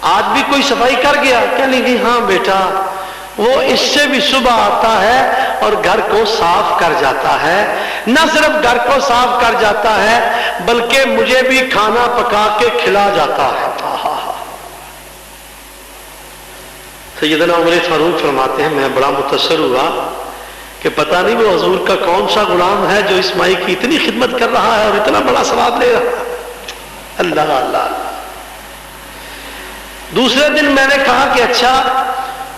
آج بھی کوئی صفائی کر گیا؟ کہنے لگی ہاں بیٹا، وہ اس سے بھی صبح آتا ہے اور گھر کو صاف کر جاتا ہے، نہ صرف گھر کو صاف کر جاتا ہے بلکہ مجھے بھی کھانا پکا کے کھلا جاتا ہے۔ سیدنا عمر فاروق فرماتے ہیں میں بڑا متاثر ہوا کہ پتہ نہیں وہ حضور کا کون سا غلام ہے جو اس مائی کی اتنی خدمت کر رہا ہے اور اتنا بڑا ثواب لے رہا ہے۔ اللہ اللہ۔ دوسرے دن میں نے کہا کہ اچھا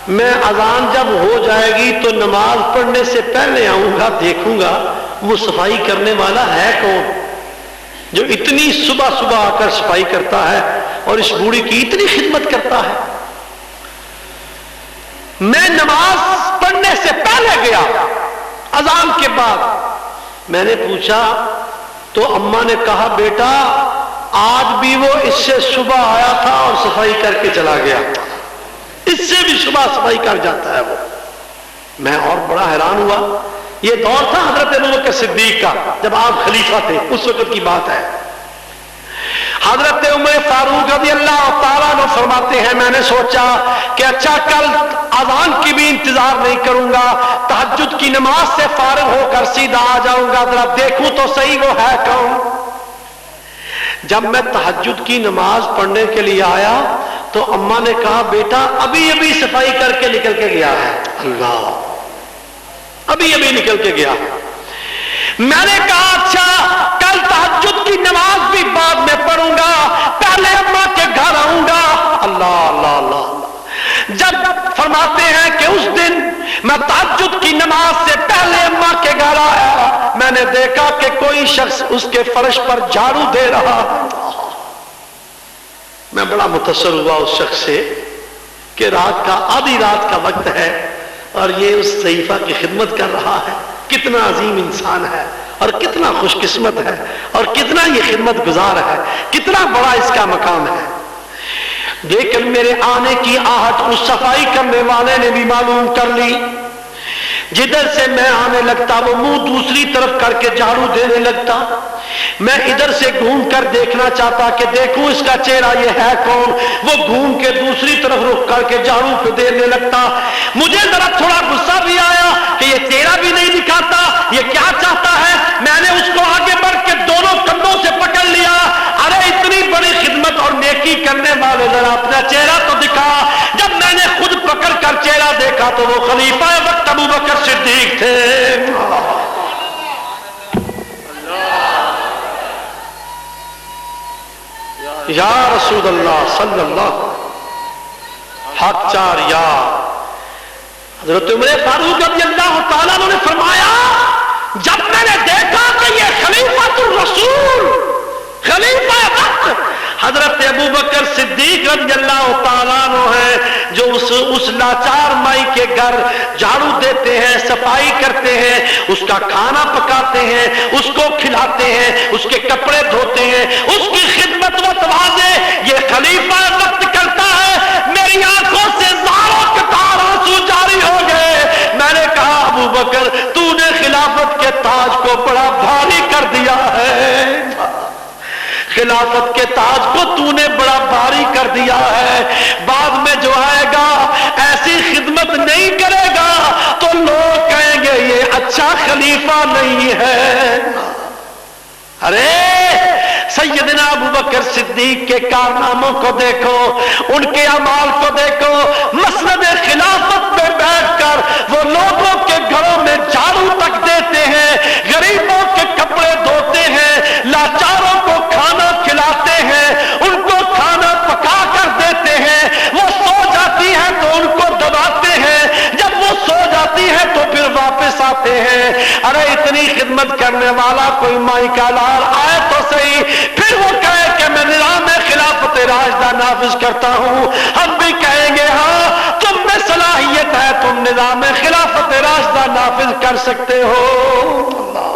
میں اذان جب ہو جائے گی تو نماز پڑھنے سے پہلے آؤں گا، دیکھوں گا وہ صفائی کرنے والا ہے کون جو اتنی صبح صبح آ کر صفائی کرتا ہے اور اس بوڑھی کی اتنی خدمت کرتا ہے۔ میں نماز پڑھنے سے پہلے گیا، اذان کے بعد میں نے پوچھا تو اماں نے کہا بیٹا آج بھی وہ اس سے صبح آیا تھا اور صفائی کر کے چلا گیا، اس سے بھی صبح صفائی کر جاتا ہے وہ۔ میں اور بڑا حیران ہوا، یہ دور تھا حضرت ابوبکر صدیق کا جب آپ خلیفہ تھے، اس وقت کی بات ہے۔ حضرت عمر فاروق رضی اللہ تعالیٰ عنہ فرماتے ہیں میں نے سوچا کہ اچھا کل اذان کی بھی انتظار نہیں کروں گا، تہجد کی نماز سے فارغ ہو کر سیدھا آ جاؤں گا، ذرا دیکھوں تو صحیح وہ ہے کون۔ جب میں تہجد کی نماز پڑھنے کے لیے آیا تو اماں نے کہا بیٹا ابھی ابھی صفائی کر کے نکل کے گیا ہے۔ اللہ، ابھی ابھی نکل کے گیا۔ میں نے کہا اچھا کل تہجد کی نماز بھی بعد میں پڑھوں گا، پہلے اماں کے گھر آؤں گا۔ اللہ اللہ اللہ۔ جب فرماتے ہیں کہ اس دن میں تہجد کی نماز سے پہلے اماں کے گھر آیا، میں نے دیکھا کہ کوئی شخص اس کے فرش پر جھاڑو دے رہا۔ میں بڑا متاثر ہوا اس شخص سے کہ رات کا آدھی رات کا وقت ہے اور یہ اس صحیفہ کی خدمت کر رہا ہے۔ کتنا عظیم انسان ہے اور کتنا خوش قسمت ہے اور کتنا یہ خدمت گزار ہے، کتنا بڑا اس کا مقام ہے۔ لیکن میرے آنے کی آہٹ اس صفائی کرنے والے نے بھی معلوم کر لی۔ جدھر سے میں آنے لگتا وہ منہ دوسری طرف کر کے جھاڑو دینے لگتا، میں ادھر سے گھوم کر دیکھنا چاہتا کہ دیکھوں اس کا چہرہ یہ ہے کون، وہ گھوم کے دوسری طرف رخ کر کے جھاڑو پہ دینے لگتا۔ مجھے ذرا تھوڑا غصہ بھی آیا کہ یہ چہرہ بھی نہیں دکھاتا، یہ کیا چاہتا ہے۔ میں نے اس کو آگے بڑھ کے دونوں کندھوں سے پکڑ لیا، ارے اتنی بڑی خدمت اور نیکی کرنے والے ذرا اپنا چہرہ تو دکھا۔ جب میں نے خود پکڑ کر چہرہ دیکھا تو وہ خلیفہ وقت ابوبکر صدیق تھے۔ یا رسول اللہ صلی اللہ حق چار یا حضرت عمر فاروق رضی اللہ تعالیٰ عنہ نے فرمایا جب میں نے دیکھا کہ یہ خلیفۃ الرسول خلیفہ وقت حضرت ابوبکر صدیق رضی اللہ تعالیٰ عنہ ہے جو اس لاچار مائی کے گھر جھاڑو دیتے ہیں، صفائی کرتے ہیں، اس کا کھانا پکاتے ہیں، اس کو کھلاتے ہیں، اس کے کپڑے دھوتے ہیں، اس کی خدمت و تواضع یہ خلیفہ وقت کرتا ہے، میری آنکھوں سے زاروں قطار آنسو جاری ہو گئے۔ میں نے کہا ابوبکر تو نے خلافت کے تاج کو بڑا بھاری کر دیا ہے، خلافت کے تاج کو تو نے بڑا بھاری کر دیا ہے، بعد میں جو آئے گا ایسی خدمت نہیں کرے گا تو لوگ کہیں گے یہ اچھا خلیفہ نہیں ہے۔ ارے سیدنا ابوبکر صدیق کے کارناموں کو دیکھو، ان کے اعمال کو دیکھو، مسند خلافت میں بیٹھ کر وہ لوگوں کے گھروں میں جھاڑو تک دیتے ہیں، غریبوں کے کپڑے دھوتے ہیں، لاچاروں کو کھانا کھلاتے ہیں، ان کو کھانا پکا کر دیتے ہیں، وہ سو جاتی ہے تو ان کو دباتے ہیں، جب وہ سو جاتی ہے تو پھر واپس آتے ہیں۔ ارے اتنی خدمت کرنے والا کوئی مائی کا لال آئے تو صحیح، پھر وہ کہے کہ میں نظام خلافت راشدہ نافذ کرتا ہوں، ہم بھی کہیں گے ہاں میں صلاحیت ہے تم نظام خلافت راشدہ نافذ کر سکتے ہو۔ اللہ،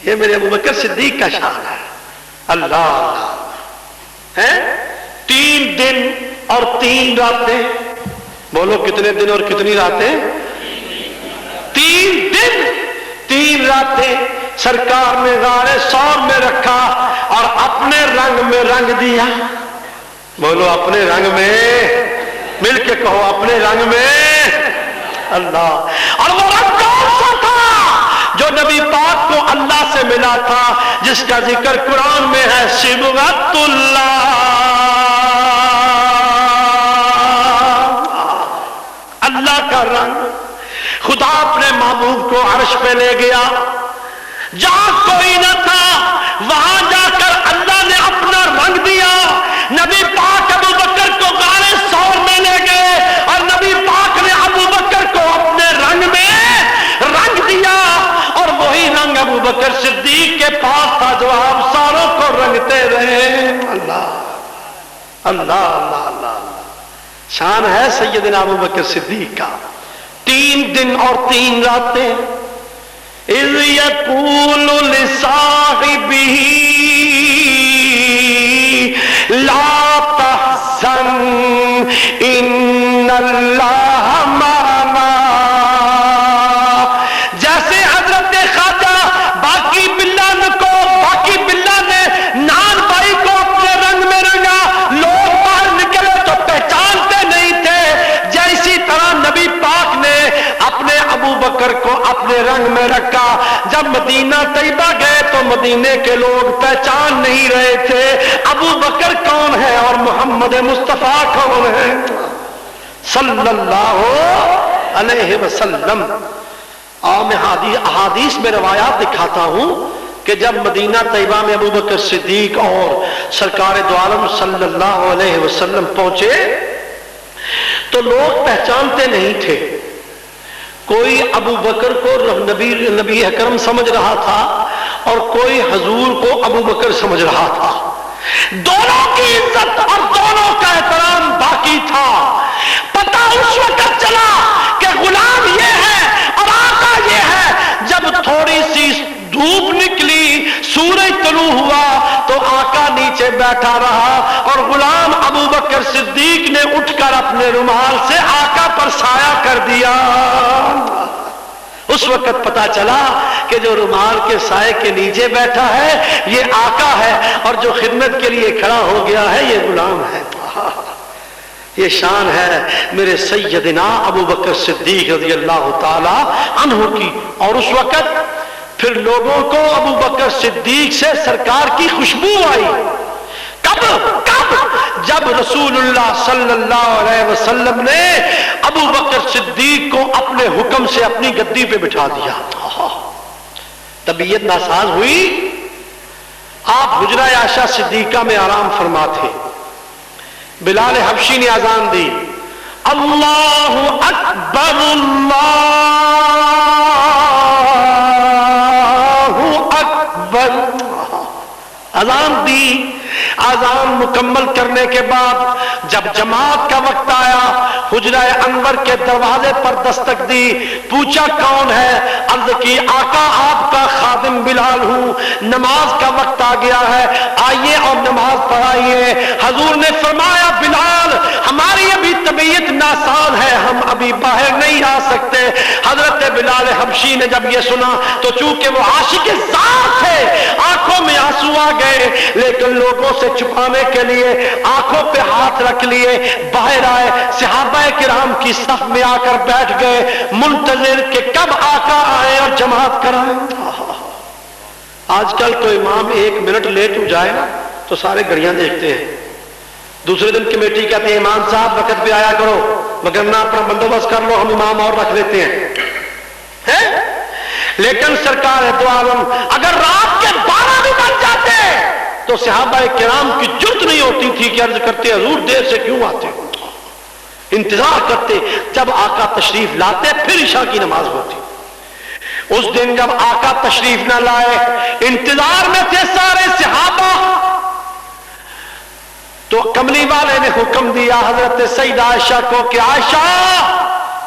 یہ میرے ابوبکر صدیق کا شان ہے۔ اللہ ہے 3 دن اور 3 راتیں، بولو کتنے دن اور کتنی راتیں؟ 3 دن 3 راتیں سرکار نے غار ثور میں رکھا اور اپنے رنگ میں رنگ دیا۔ بولو اپنے رنگ میں، مل کے کہو اپنے رنگ میں۔ اللہ، اور وہ رنگ کون سا تھا؟ جو نبی پاک کو اللہ سے ملا تھا، جس کا ذکر قرآن میں ہے، صبغۃ اللہ، اللہ کا رنگ۔ خدا اپنے محبوب کو عرش پہ لے گیا، جہاں کوئی نہ تھا وہاں جا کر اللہ نے اپنا رنگ دیا۔ نبی پاک ابو بکر کو غار ثور میں لے گئے اور نبی پاک نے ابو بکر کو اپنے رنگ میں رنگ دیا، اور وہی رنگ ابو بکر صدیق کے پاس تھا جو آپ ساروں کو رنگتے رہے۔ اللہ اللہ اللہ اللہ، شان ہے سیدنا ابو بکر صدیق کا۔ 3 دن اور 3 راتیں، اذ یقول لصاحبہ لا تحزن ان اللہ معنا، جیسے حضرت خواجہ باقی بلّہ نے نان بھائی کو اپنے رنگ میں رنگا، لوگ باہر نکلے تو پہچانتے نہیں تھے، جیسی طرح نبی پاک نے اپنے ابو بکر کو اپنے رنگ میں رکھا۔ جب مدینہ طیبہ گئے تو مدینے کے لوگ پہچان نہیں رہے تھے ابو بکر کون ہے اور محمد مصطفیٰ کون ہے صلی اللہ علیہ وسلم۔ اور میں احادیث میں روایات دکھاتا ہوں کہ جب مدینہ طیبہ میں ابو بکر صدیق اور سرکار دو عالم صلی اللہ علیہ وسلم پہنچے تو لوگ پہچانتے نہیں تھے۔ کوئی ابو بکر کو نبی اکرم سمجھ رہا تھا اور کوئی حضور کو ابو بکر سمجھ رہا تھا۔ دونوں کی عزت اور دونوں کا احترام باقی تھا۔ پتہ اس وقت چلا کہ غلام یہ ہے اور آقا یہ ہے جب تھوڑی سی دھوپ نکلی، سورج طلوع ہوا تو آقا نیچے بیٹھا رہا اور غلام ابو بکر صدیق نے اٹھ کر اپنے رومال سے آقا پر سایہ کر دیا۔ اس وقت پتا چلا کہ جو رومال کے سائے کے نیچے بیٹھا ہے یہ آقا ہے اور جو خدمت کے لیے کھڑا ہو گیا ہے یہ غلام ہے۔ یہ شان ہے میرے سیدنا ابو بکر صدیق رضی اللہ تعالی عنہ کی۔ اور اس وقت پھر لوگوں کو ابو بکر صدیق سے سرکار کی خوشبو آئی۔ کب جب رسول اللہ صلی اللہ علیہ وسلم نے ابو بکر صدیق کو اپنے حکم سے اپنی گدی پہ بٹھا دیا، طبیعت ناساز ہوئی۔ آپ حجرہ عائشہ صدیقہ میں آرام فرما تھے، بلال حبشی نے اذان دی، اللہ اکبر اللہ اکبر، اذان دی۔ اذان مکمل کرنے کے بعد جب جماعت کا وقت آیا، حجرہ انور کے دروازے پر دستک دی، پوچھا کون ہے؟ عرض کی آقا آپ کا خادم بلال ہوں، نماز کا وقت آ گیا ہے، آئیے اور نماز پڑھائیے۔ حضور نے فرمایا بلال ہماری ابھی طبیعت ناساز ہے، ہم ابھی باہر نہیں آ سکتے۔ حضرت بلال حبشی نے جب یہ سنا تو چونکہ وہ عاشق ذات تھے آنکھوں میں آنسو آ گئے، لیکن لوگوں سے چھپانے کے لیے آنکھوں پہ ہاتھ رکھ لیے باہر آئے، صحابہ کرام کی صف میں آ کر بیٹھ گئے منتظر کہ کب آقا آئے اور جماعت کرائیں۔ آج کل تو امام 1 منٹ لیٹ ہو جائے نا تو سارے گھڑیاں دیکھتے ہیں، دوسرے دن کمیٹی کہتے ہیں امام صاحب وقت پہ آیا کرو، مگر نہ اپنا بندوبست کر لو، ہم امام اور رکھ لیتے ہیں۔ لیکن سرکار دو عالم اگر رات کے 12 بھی بن جاتے تو صحابہ کرام کی جرت نہیں ہوتی تھی کہ عرض کرتے حضور دیر سے کیوں آتے، انتظار کرتے جب آقا تشریف لاتے پھر عشاء کی نماز ہوتی۔ اس دن جب آقا تشریف نہ لائے، انتظار میں تھے سارے صحابہ، تو کملی والے نے حکم دیا حضرت سیدہ عائشہ کو کہ عائشہ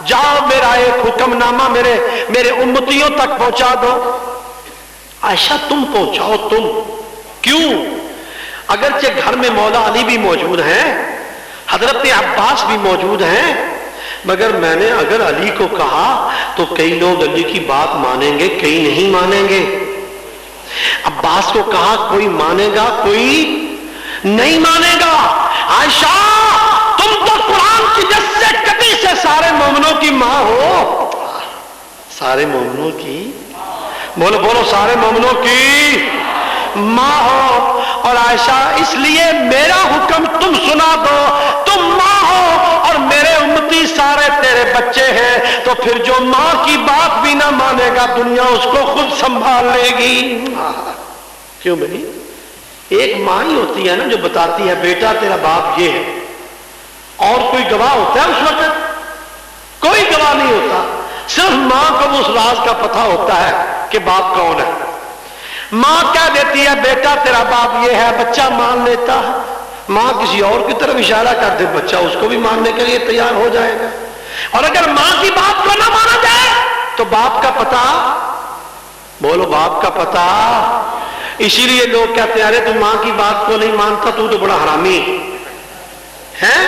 جاؤ میرا ایک حکم نامہ میرے امتیوں تک پہنچا دو. عائشہ تم پہنچاؤ تم. کیوں؟ اگرچہ گھر میں مولا علی بھی موجود ہیں, حضرت عباس بھی موجود ہیں, مگر میں نے اگر علی کو کہا تو کئی لوگ علی کی بات مانیں گے, کئی نہیں مانیں گے. عباس کو کہا کوئی مانے گا کوئی نہیں مانے گا. عائشہ تم تو قرآن کی جس سے کبھی سے سارے مومنوں کی ماں ہو, سارے مومنوں کی, بولو بولو, سارے مومنوں کی ماں ہو. اور عائشہ اس لیے میرا حکم تم سنا دو, تم ماں ہو اور میرے امتی سارے تیرے بچے ہیں, تو پھر جو ماں کی بات بھی نہ مانے گا دنیا اس کو خود سنبھال لے گی. کیوں بھائی؟ ایک ماں ہی ہوتی ہے نا جو بتاتی ہے بیٹا تیرا باپ یہ ہے, اور کوئی گواہ ہوتا ہے اس وقت؟ کوئی گواہ نہیں ہوتا, صرف ماں کو اس راز کا پتہ ہوتا ہے کہ باپ کون ہے. ماں کہہ دیتی ہے بیٹا تیرا باپ یہ ہے, بچہ مان لیتا ہے. ماں کسی اور کی طرف اشارہ کر دے, بچہ اس کو بھی ماننے کے لیے تیار ہو جائے گا. اور اگر ماں کی بات کو نہ مانا جائے تو باپ کا پتہ, بولو باپ کا پتہ. اسی لیے لوگ کہتے ہیں ارے تو ماں کی بات کو نہیں مانتا تو بڑا حرامی ہے.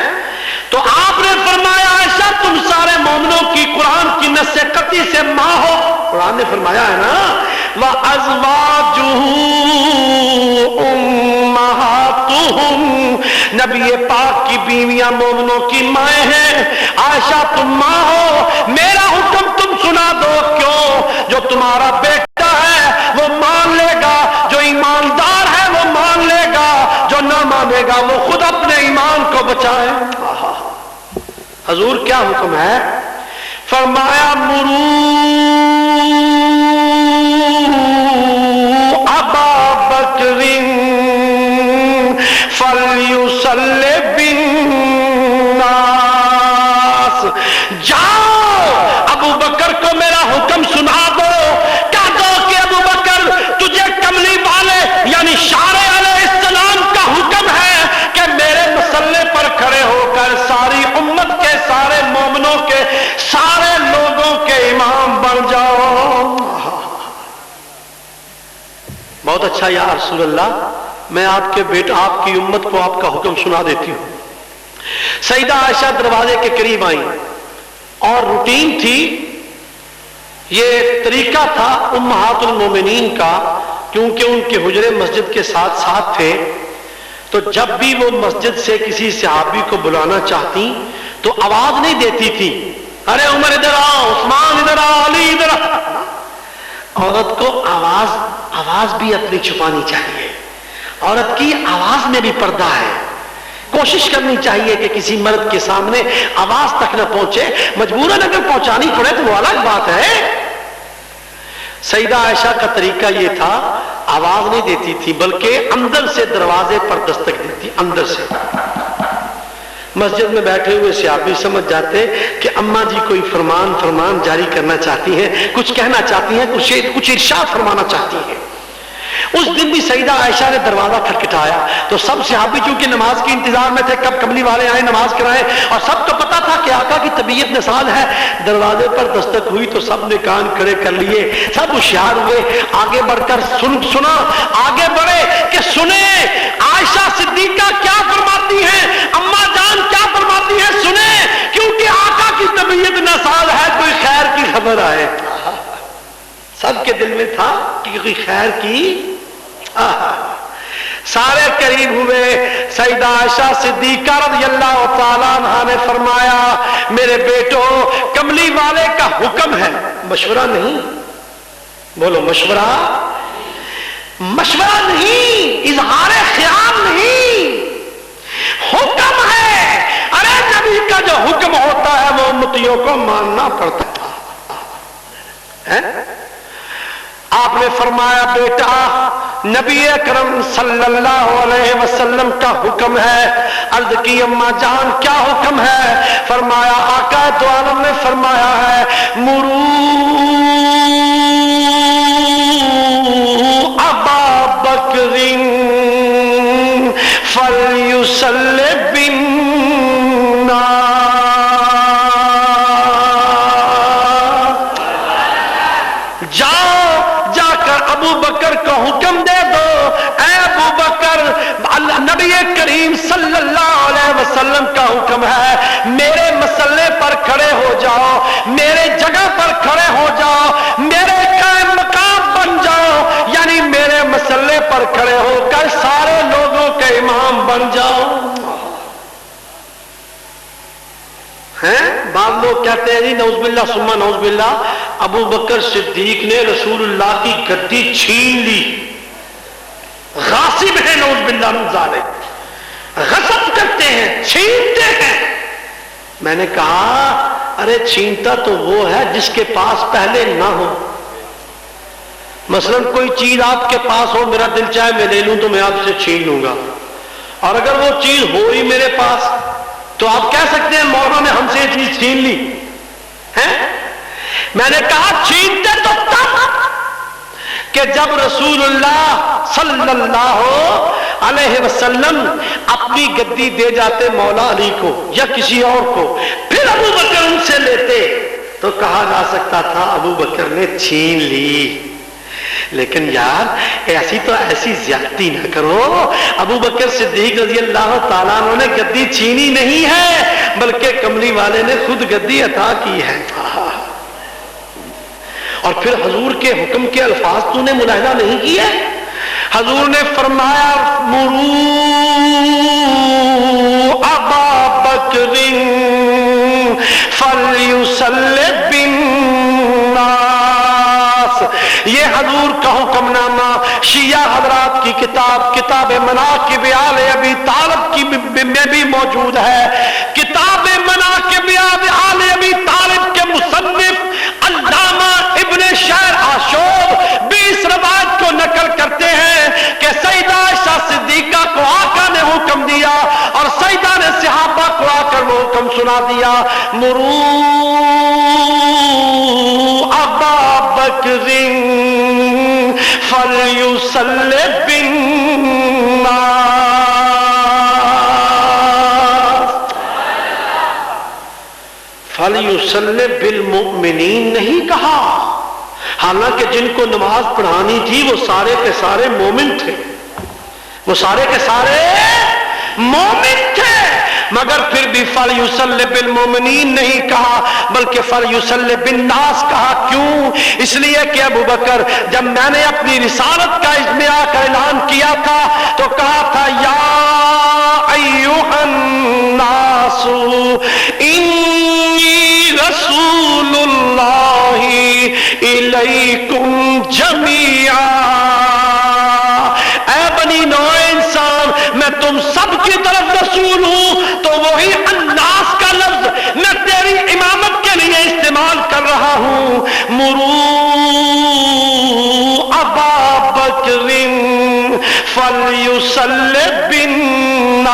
تو آپ نے فرمایا عائشہ تم سارے مومنوں کی قرآن کی نص قطعی سے ماں ہو. قرآن نے فرمایا ہے نا وَأَزْوَاجُهُ أُمَّهَاتُهُمْ, نبی پاک کی بیویاں مومنوں کی مائیں ہیں. عائشہ تم ماں ہو, میرا حکم تم سنا دو. کیوں؟ جو تمہارا بیٹا ہے وہ مان لے گا, جو ایماندار ہے وہ مان لے گا, جو نہ مانے گا وہ خود اپنے ایمان کو بچائے. حضور کیا حکم ہے؟ فرمایا مرو ابا بکر فلیصلی بالناس, جاؤ ابو بکر کو میرا حکم سنا دو. کہہ دو کہ ابو بکر تجھے کملی والے یعنی شارع علیہ السلام کا حکم ہے کہ میرے مسلے پر کھڑے ہو کر ساری امت کے, سارے مومنوں کے, سارے لوگوں کے امام بن جاؤ. بہت اچھا یا رسول اللہ, میں آپ کے بیٹا آپ کی امت کو آپ کا حکم سنا دیتی ہوں. سیدہ عائشہ دروازے کے قریب آئیں اور روٹین تھی, یہ طریقہ تھا امہات المومنین کا, کیونکہ ان کے حجرے مسجد کے ساتھ ساتھ تھے, تو جب بھی وہ مسجد سے کسی صحابی کو بلانا چاہتی تو آواز نہیں دیتی تھی, ارے عمر ادھر آؤ, عثمان ادھر آؤ, علی ادھر آؤ. عورت کو آواز بھی اپنی چھپانی چاہیے. عورت کی آواز میں بھی پردہ ہے. کوشش کرنی چاہیے کہ کسی مرد کے سامنے آواز تک نہ پہنچے, مجبوراً اگر پہنچانی پڑے تو وہ الگ بات ہے. سیدہ عائشہ کا طریقہ یہ تھا, آواز نہیں دیتی تھی بلکہ اندر سے دروازے پر دستک دیتی. اندر سے مسجد میں بیٹھے ہوئے صحابی سمجھ جاتے کہ اماں جی کوئی فرمان جاری کرنا چاہتی ہیں, کچھ کہنا چاہتی ہیں, کچھ ارشاد فرمانا چاہتی ہیں. اس دن بھی سیدہ عائشہ نے دروازہ کھٹکھٹایا تو سب صحابی چونکہ نماز کے انتظار میں تھے کب کملی والے آئے نماز کرائیں, اور سب کو پتا تھا کہ آقا کی طبیعت نسال ہے. دروازے پر دستک ہوئی تو سب نے کان کھڑے کر لیے, سب ہوشیار ہوئے, آگے بڑھ کر سنا, آگے بڑھے کہ سنیں عائشہ صدیقہ کیا فرماتی ہیں, اماں جان کیا فرماتی ہیں, سنیں کیونکہ آقا کی طبیعت نسال ہے, کوئی خیر کی خبر آئے. سب کے دل میں تھا کہ کوئی خیر کی. سارے قریب ہوئے. سیدہ عائشہ صدیقہ رضی اللہ تعالیٰ عنہا نے فرمایا میرے بیٹو کملی والے کا حکم ہے, مشورہ نہیں. بولو مشورہ, مشورہ نہیں, اظہار خیال نہیں, حکم ہے. ارے نبی کا جو حکم ہوتا ہے وہ امتیوں کو ماننا پڑتا ہے. آپ نے فرمایا بیٹا نبی اکرم صلی اللہ علیہ وسلم کا حکم ہے. عرض کی اماں جان کیا حکم ہے؟ فرمایا آقا دو عالم نے فرمایا ہے مرو ابا بکر فَلْيُصَلِّ بِالنَّاسِ، جاؤ جا کر ابو بکر کو حکم دے دو، اے ابو بکر، نبی کریم صلی اللہ علیہ وسلم کا حکم ہے، میرے مسئلے پر کھڑے ہو جاؤ، میرے جگہ پر کھڑے ہو جاؤ، میرے قائم مقام بن جاؤ، یعنی میرے مسئلے پر کھڑے ہو کر سارے لوگوں کے امام بن جاؤ۔ ہیں بعض لوگ کہتے ہیں جی نعوذ باللہ ثم نعوذ باللہ، ابو بکر صدیق نے رسول اللہ کی گدی چھین لی، غاصب ہے نعوذ باللہ من ذالک، غصب کرتے ہیں، چھینتے ہیں۔ میں نے کہا ارے چھینتا تو وہ ہے جس کے پاس پہلے نہ ہو۔ مثلا کوئی چیز آپ کے پاس ہو، میرا دل چاہے میں لے لوں تو میں آپ سے چھین لوں گا، اور اگر وہ چیز ہو ہی میرے پاس تو آپ کہہ سکتے ہیں مولانا نے ہم سے یہ چیز چھین لی ہے؟ میں نے کہا چھینتے تو تب کہ جب رسول اللہ صلی اللہ علیہ وسلم اپنی گدی دے جاتے مولا علی کو یا کسی اور کو، پھر ابو بکر ان سے لیتے تو کہا جا سکتا تھا ابو بکر نے چھین لی۔ لیکن یار ایسی زیادتی نہ کرو، ابو بکر صدیق رضی اللہ تعالیٰ عنہ نے گدی چھینی نہیں ہے بلکہ کملی والے نے خود گدی عطا کی ہے۔ اور پھر حضور کے حکم کے الفاظ تو نے ملاحظہ نہیں کیے؟ حضور نے فرمایا مروا ابا بکر فلیصلی بالناس، یہ حضور کا حکم نامہ شیعہ حضرات کی کتاب مناقب آل ابی طالب کی میں بھی موجود ہے۔ کتاب مناقب آل ابی طالب کے مصنف علامہ ابن شہر آشوب بھی اس روایت کو نقل کرتے ہیں کہ سیدہ عائشہ صدیقہ کو آقا نے حکم دیا اور سیدہ نے صحابہ کو آ کر وہ حکم سنا دیا، مروا ابا بکر فلیصلی بالناس، فلیصلی بالمؤمنین نہیں کہا، حالانکہ جن کو نماز پڑھانی تھی وہ سارے کے سارے مومن تھے، وہ سارے کے سارے مومن تھے، مگر پھر بھی فلیصلی بالمؤمنین نہیں کہا بلکہ فلیصلی بالناس کہا۔ کیوں؟ اس لیے کہ ابو بکر جب میں نے اپنی رسالت کا اس میں آ کر اعلان کیا تھا تو کہا تھا یا ایھا الناس انی رسول اللہ الیکم جمیعا، اے بنی نوع انسان میں تم سب کی طرف رسول ہوں۔ تو وہی الناس کا لفظ میں تیری امامت کے لیے استعمال کر رہا ہوں، مروا ابا بکر فلیصلی بالناس،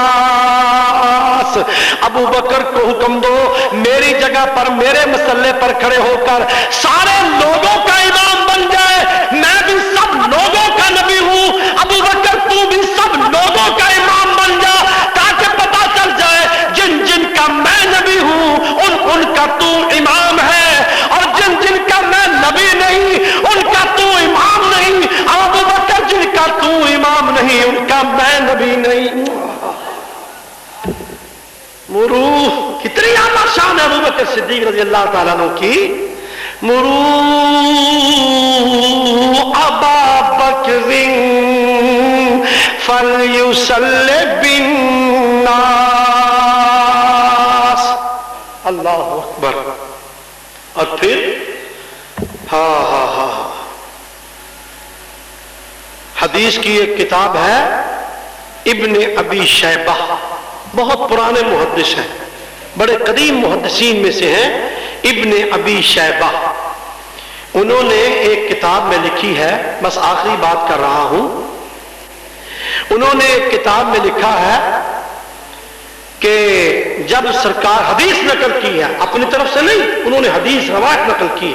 ابو بکر کو حکم دو میری جگہ پر میرے مسئلے پر کھڑے ہو کر سارے لوگوں کا امام بن جائے، میں بھی سب لوگوں کا نبی ہوں، ابو بکر تو بھی سب لوگوں کا امام بن جا، تاکہ پتا چل جائے جن جن کا میں نبی ہوں ان کا تو امام ہے، اور جن جن کا میں نبی نہیں ان کا تو امام نہیں، ابو بکر جن کا تو امام نہیں ان کا میں نبی نہیں۔ مرو، کتنی اعلیٰ شان ہے ابو بکر صدیق رضی اللہ تعالیٰ عنہ کی، مرو ابا بکر فلیصلی بالناس، اللہ اکبر۔ اور پھر حدیث کی ایک کتاب ہے ابن ابی شیبہ، بہت پرانے محدث ہیں، بڑے قدیم محدثین میں سے ہیں ابن ابی شیبہ، انہوں نے ایک کتاب میں لکھی ہے، بس آخری بات کر رہا ہوں، انہوں نے ایک کتاب میں لکھا ہے کہ جب سرکار حدیث نقل کی ہے، اپنی طرف سے نہیں، انہوں نے حدیث روایت نقل کی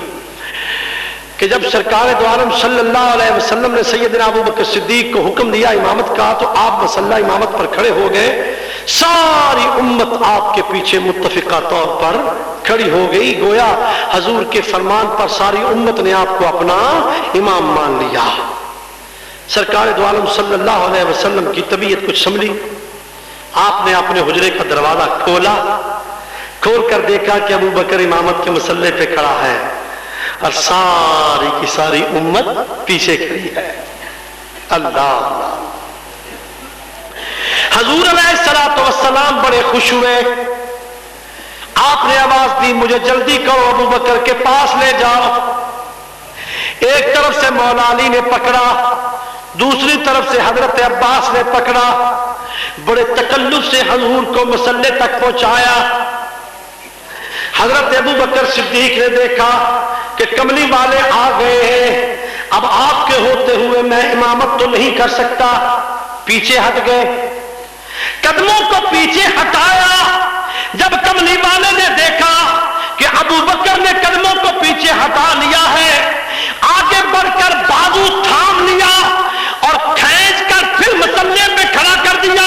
کہ جب سرکار دو عالم صلی اللہ علیہ وسلم نے سیدنا ابو بکر صدیق کو حکم دیا امامت کا تو آپ مصلی امامت پر کھڑے ہو گئے. ساری امت آپ کے پیچھے متفقہ طور پر کھڑی ہو گئی. گویا حضور کے فرمان پر ساری امت نے آپ کو اپنا امام مان لیا. سرکار دو عالم صلی اللہ علیہ وسلم کی طبیعت کچھ سنبھلی. آپ نے اپنے حجرے کا دروازہ کھولا. کھول کر دیکھا کہ ابو بکر امامت کے مصلی پہ کھڑا ہے اور ساری کی ساری امت پیچھے کھڑی ہے. اللہ. حضور علیہ الصلوۃ والسلام بڑے خوش ہوئے. آپ نے آواز دی مجھے جلدی کرو ابو بکر کے پاس لے جاؤ. ایک طرف سے مولا علی نے پکڑا, دوسری طرف سے حضرت عباس نے پکڑا. بڑے تکلف سے حضور کو مصلی تک پہنچایا. حضرت ابو بکر صدیق نے دیکھا کہ کملی والے آ گئے ہیں, اب آپ کے ہوتے ہوئے میں امامت تو نہیں کر سکتا. پیچھے ہٹ گئے, قدموں کو پیچھے ہٹایا. جب کملی والے نے دیکھا کہ ابو بکر نے قدموں کو پیچھے ہٹا لیا ہے, آگے بڑھ کر بازو تھام لیا اور کھینچ کر پھر مصلی پہ کھڑا کر دیا.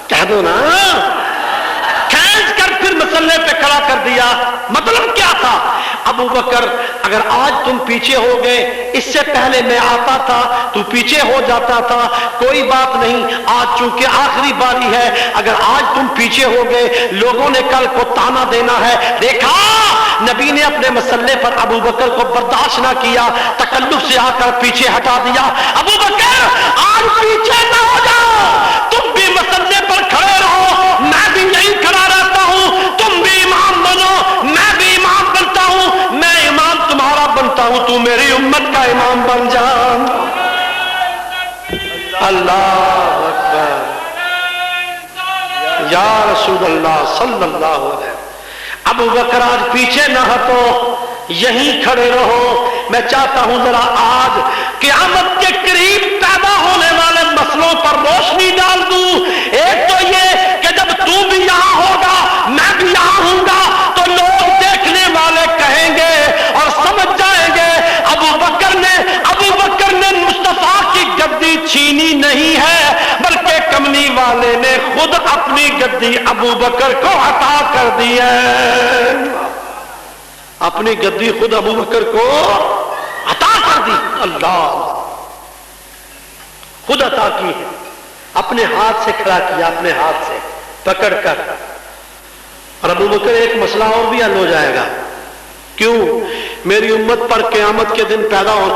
کہہ دو نا, مصلی پہ کھڑا کر دیا. مطلب کیا تھا؟ ابو بکر اگر آج تم پیچھے ہو گئے, اس سے پہلے میں آتا تھا تو پیچھے ہو جاتا تھا, کوئی بات نہیں, آج چونکہ آخری باری ہے, اگر آج تم پیچھے ہو گئے لوگوں نے کل کو تانا دینا ہے. دیکھا نبی نے اپنے مصلی پر ابو بکر کو برداشت نہ کیا, تکلف سے آ کر پیچھے ہٹا دیا. ابو بکر آج پیچھے نہ ہو جاؤ, تم بھی مصلی پر کھڑے رہو, میں بھی یہیں کھڑا رہتا ہوں. تم بھی امام بنو, میں بھی امام بنتا ہوں. میں امام تمہارا بنتا ہوں, تو میری امت کا امام بن جا. اللہ اکبر. یا رسول اللہ صلی اللہ علیہ وسلم. ابو بکر آج پیچھے نہ ہٹو, یہیں کھڑے رہو. میں چاہتا ہوں ذرا آج قیامت کے قریب پیدا ہونے والے مسئلوں پر روشنی ڈال دوں. ایک تو یہ کہ جب تو بھی یہاں ہوگا میں بھی یہاں ہوں گا تو لوگ دیکھنے والے کہیں گے اور سمجھ جائیں گے ابو بکر نے مصطفیٰ کی گدی چھینی نہیں ہے, بلکہ کملی والے نے خود اپنی گدی ابو بکر کو عطا کر دی ہے. اپنی گدی خود ابو بکر کو عطا کر دی. اللہ, خود عطا کی ہے, اپنے ہاتھ سے کھڑا کیا, اپنے ہاتھ سے پکڑ کر. اور ابو بکر ایک مسئلہ اور بھی حل ہو جائے گا. کیوں؟ میری امت پر قیامت کے دن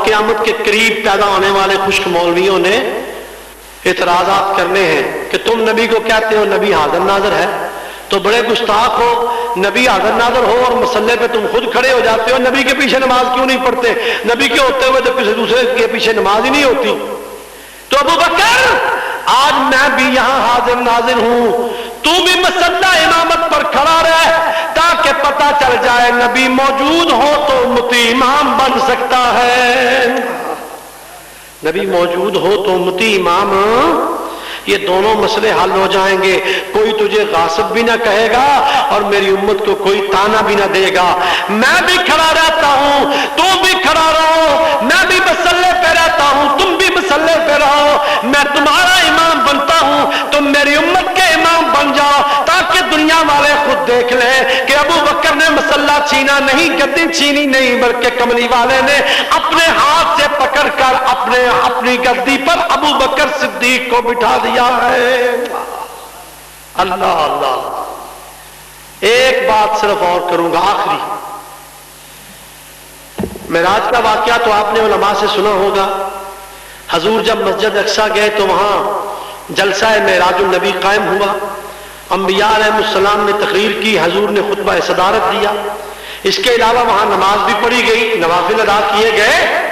قیامت کے قریب پیدا ہونے والے خشک مولویوں نے اعتراضات کرنے ہیں کہ تم نبی کو کہتے ہو نبی حاضر ناظر ہے, تو بڑے گستاخ ہو. نبی حاضر ناظر ہو اور مصلی پہ تم خود کھڑے ہو جاتے ہو, نبی کے پیچھے نماز کیوں نہیں پڑھتے؟ نبی کے ہوتے ہوئے تو کسی دوسرے کے پیچھے نماز ہی نہیں ہوتی. تو ابو بکر آج میں بھی یہاں حاضر ناظر ہوں, تو بھی مصلی امامت پر کھڑا رہ تاکہ پتہ چل جائے نبی موجود ہو تو امتی امام بن سکتا ہے. نبی موجود ہو تو امتی امام, یہ دونوں مسئلے حل ہو جائیں گے. کوئی تجھے غاصب بھی نہ کہے گا اور میری امت کو کوئی تانا بھی نہ دے گا. میں بھی کھڑا رہتا ہوں, تم بھی کھڑا رہو. میں بھی مصلی پہ رہتا ہوں, تم بھی مصلی پہ رہو. میں تمہارا امام بنتا ہوں, تم میری امت کے امام بن جاؤ, تاکہ دنیا والے خود دیکھ لیں کہ ابو بکر نے مصلی چھینا نہیں, گدی چھینی نہیں, بلکہ کملی والے نے اپنے ہاتھ سے پکڑ کر اپنی گدی پر ابو بکر صدیق کو بٹھا دیا ہے. اللہ اللہ. ایک بات صرف اور کروں گا آخری. معراج کا واقعہ تو آپ نے علماء سے سنا ہوگا. حضور جب مسجد اقصی گئے تو وہاں جلسہ معراج النبی قائم ہوا. انبیاء علیہ السلام نے تقریر کی, حضور نے خطبہ صدارت دیا. اس کے علاوہ وہاں نماز بھی پڑھی گئی, نوافل ادا کیے گئے.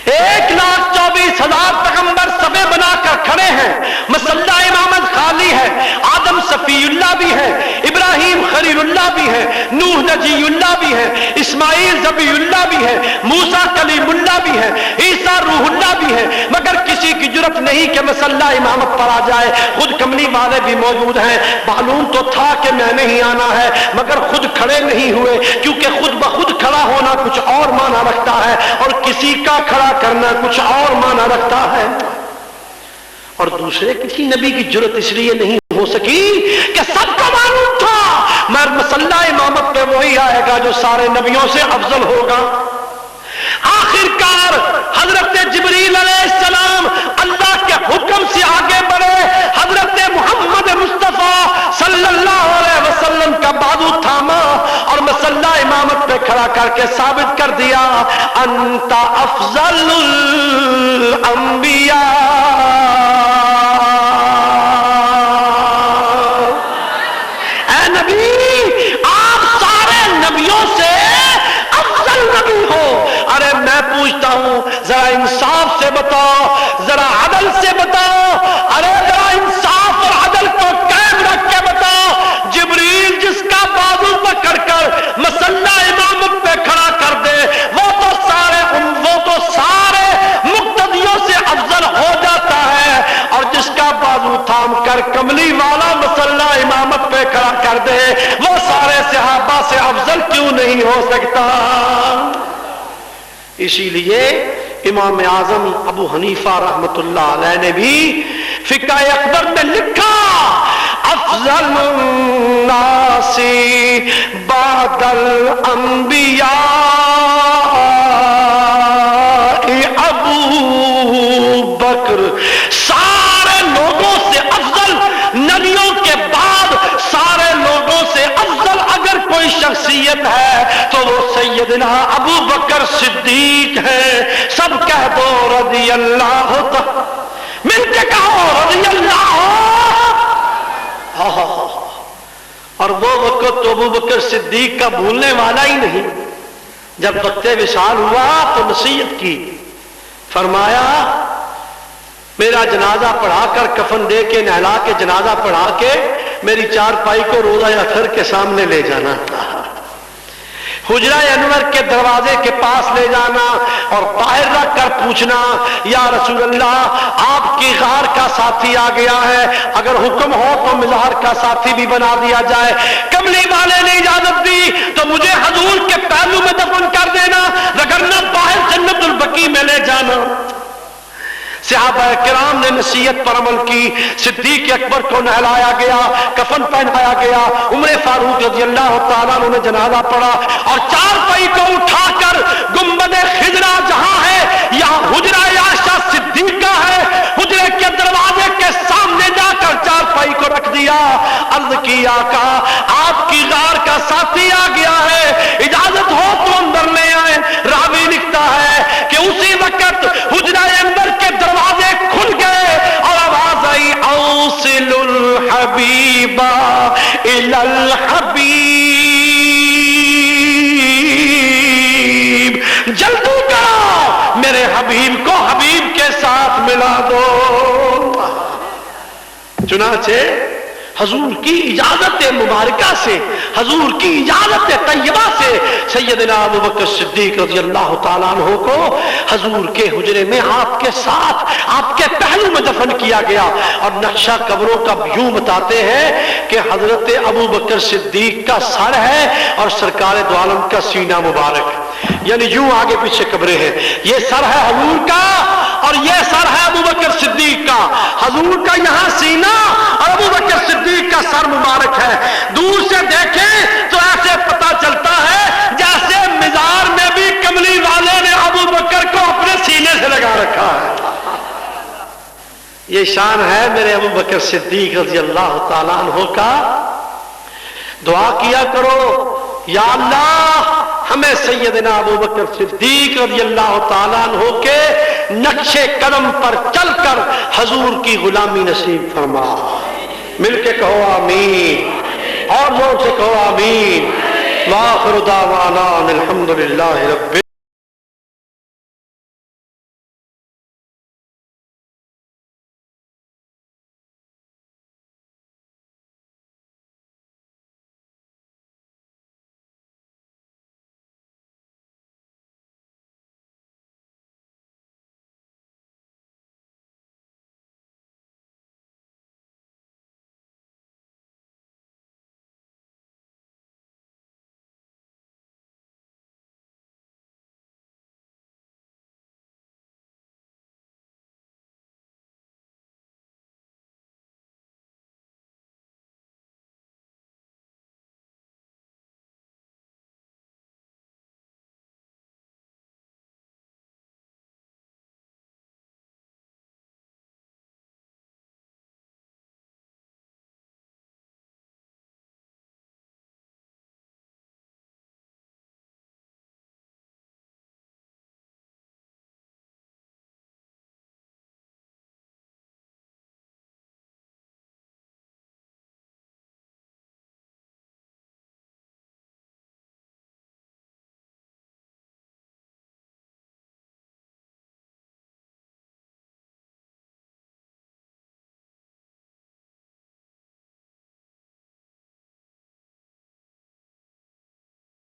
1,24,000 پیغمبر صفے بنا کر کھڑے ہیں. مصلی امامت خالی ہے. آدم صفی اللہ بھی ہے, ابراہیم خلیل اللہ بھی ہے, نوح نجی اللہ بھی ہے, اسماعیل ذبیح اللہ بھی ہے, موسیٰ کلیم اللہ بھی ہے, عیسیٰ روح اللہ بھی ہے. مگر کسی کی جرت نہیں کہ مسلح امامت پر آ جائے. خود کملی والے بھی موجود ہیں. معلوم تو تھا کہ میں نہیں آنا ہے مگر خود کھڑے نہیں ہوئے, کیونکہ خود بخود کھڑا ہونا کچھ اور معنی رکھتا ہے اور کسی کا کھڑا کرنا کچھ اور معنی رکھتا ہے. اور دوسرے کسی نبی کی جرت اس لیے نہیں ہو سکی کہ سب کو معلوم تھا مسلح امامت پہ وہی آئے گا جو سارے نبیوں سے افضل ہوگا. آخرکار حضرت جبریل علیہ السلام اللہ کے حکم سے آگے بڑھے, حضرت محمد مصطفیٰ صلی اللہ علیہ وسلم کا بازو تھاما اور مسلح امامت پہ کھڑا کر کے ثابت کر دیا انت افضل الانبیاء. اے نبی آپ سارے نبیوں سے افضل نبی ہو. ارے میں پوچھتا ہوں ذرا انصاف سے بتاؤ, ذرا عدل سے بتاؤ, ارے ذرا انصاف اور عدل کو قائم رکھ کے بتاؤ. جبریل جس کا بازو پکڑ کر مسلح امامت پہ کھڑا کر دے وہ تو سارے مقتدیوں سے افضل ہو جاتا ہے, اور جس کا بازو تھام کر کملی والا مسلح امامت پہ کھڑا کر دے وہ سارے صحابہ سے افضل کیوں نہیں ہو سکتا. اسی لیے امام اعظم ابو حنیفہ رحمت اللہ علیہ نے بھی فقہ اکبر میں لکھا افضل الناس بعد الانبیاء ابو بکر. سارے لوگوں سے افضل, نبیوں کے بعد سارے لوگوں سے افضل اگر کوئی شخصیت ہے تو وہ سیدنا ابو بکر صدیق ہے. سب کہہ دو رضی اللہ, مل کے کہو رضی اللہ. اور وہ وقت تو ابو بکر صدیق کا بھولنے والا ہی نہیں. جب وقت وصال ہوا تو نصیحت کی, فرمایا میرا جنازہ پڑھا کر کفن دے کے نہلا کے جنازہ پڑھا کے میری چارپائی کو روضہ اطہر کے سامنے لے جانا, حجرہ انور کے دروازے کے پاس لے جانا اور باہر رکھ کر پوچھنا یا رسول اللہ آپ کی غار کا ساتھی آ گیا ہے, اگر حکم ہو تو مزار کا ساتھی بھی بنا دیا جائے. کملی والے نے اجازت دی تو مجھے حضور کے پہلو میں دفن کر دینا, وگرنہ باہر جنت البقیع میں لے جانا. صحابہ کرام نے نصیحت پر عمل کی. صدیق اکبر کو نہلایا گیا, کفن پہنایا گیا. عمر فاروق رضی اللہ تعالیٰ عنہ نے جنازہ پڑھا اور چارپائی کو اٹھا کر گنبد خضرا جہاں ہے یہاں حجرہ عائشہ صدیقہ ہے, حجرے کے دروازے کے سامنے جا کر چارپائی کو رکھ دیا. عرض کی آقا آپ کی غار کا ساتھی آ گیا ہے, اجازت ہو تو اندر لے آئے. راوی لکھتا ہے کہ اسی وقت حجرہ اندر کے دروازے کھل گئے اور آواز آئی اوصل الحبیب الی الحبیب, جلدی کرو میرے حبیب کو حبیب کے ساتھ ملا دو. چنانچہ حضور کی اجازت مبارکہ سے, حضور کی اجازت طیبہ سے سیدنا ابو بکر صدیق رضی اللہ تعالیٰ عنہ کو حضور کے حجرے میں آپ کے ساتھ آپ کے پہلو میں دفن کیا گیا. اور نقشہ قبروں کا یوں بتاتے ہیں کہ حضرت ابو بکر صدیق کا سر ہے اور سرکار دو عالم کا سینہ مبارک, یعنی یوں آگے پیچھے قبریں ہیں. یہ سر ہے حضور کا اور یہ سر ہے ابو بکر صدیق کا. حضور کا یہاں سینہ اور ابو بکر صدیق کا سر مبارک ہے. دور سے دیکھیں تو ایسے پتا چلتا ہے جیسے مزار میں بھی کملی والے نے ابو بکر کو اپنے سینے سے لگا رکھا ہے. یہ شان ہے میرے ابو بکر صدیق رضی اللہ تعالیٰ عنہ کا. دعا کیا کرو یا اللہ ہمیں سیدنا ابو بکر صدیق رضی اللہ تعالیٰ عنہ کے نقش قدم پر چل کر حضور کی غلامی نصیب فرما. مل کے کہو آمین, اور زور سے کہو آمین. وآخر دعوانا الحمدللہ رب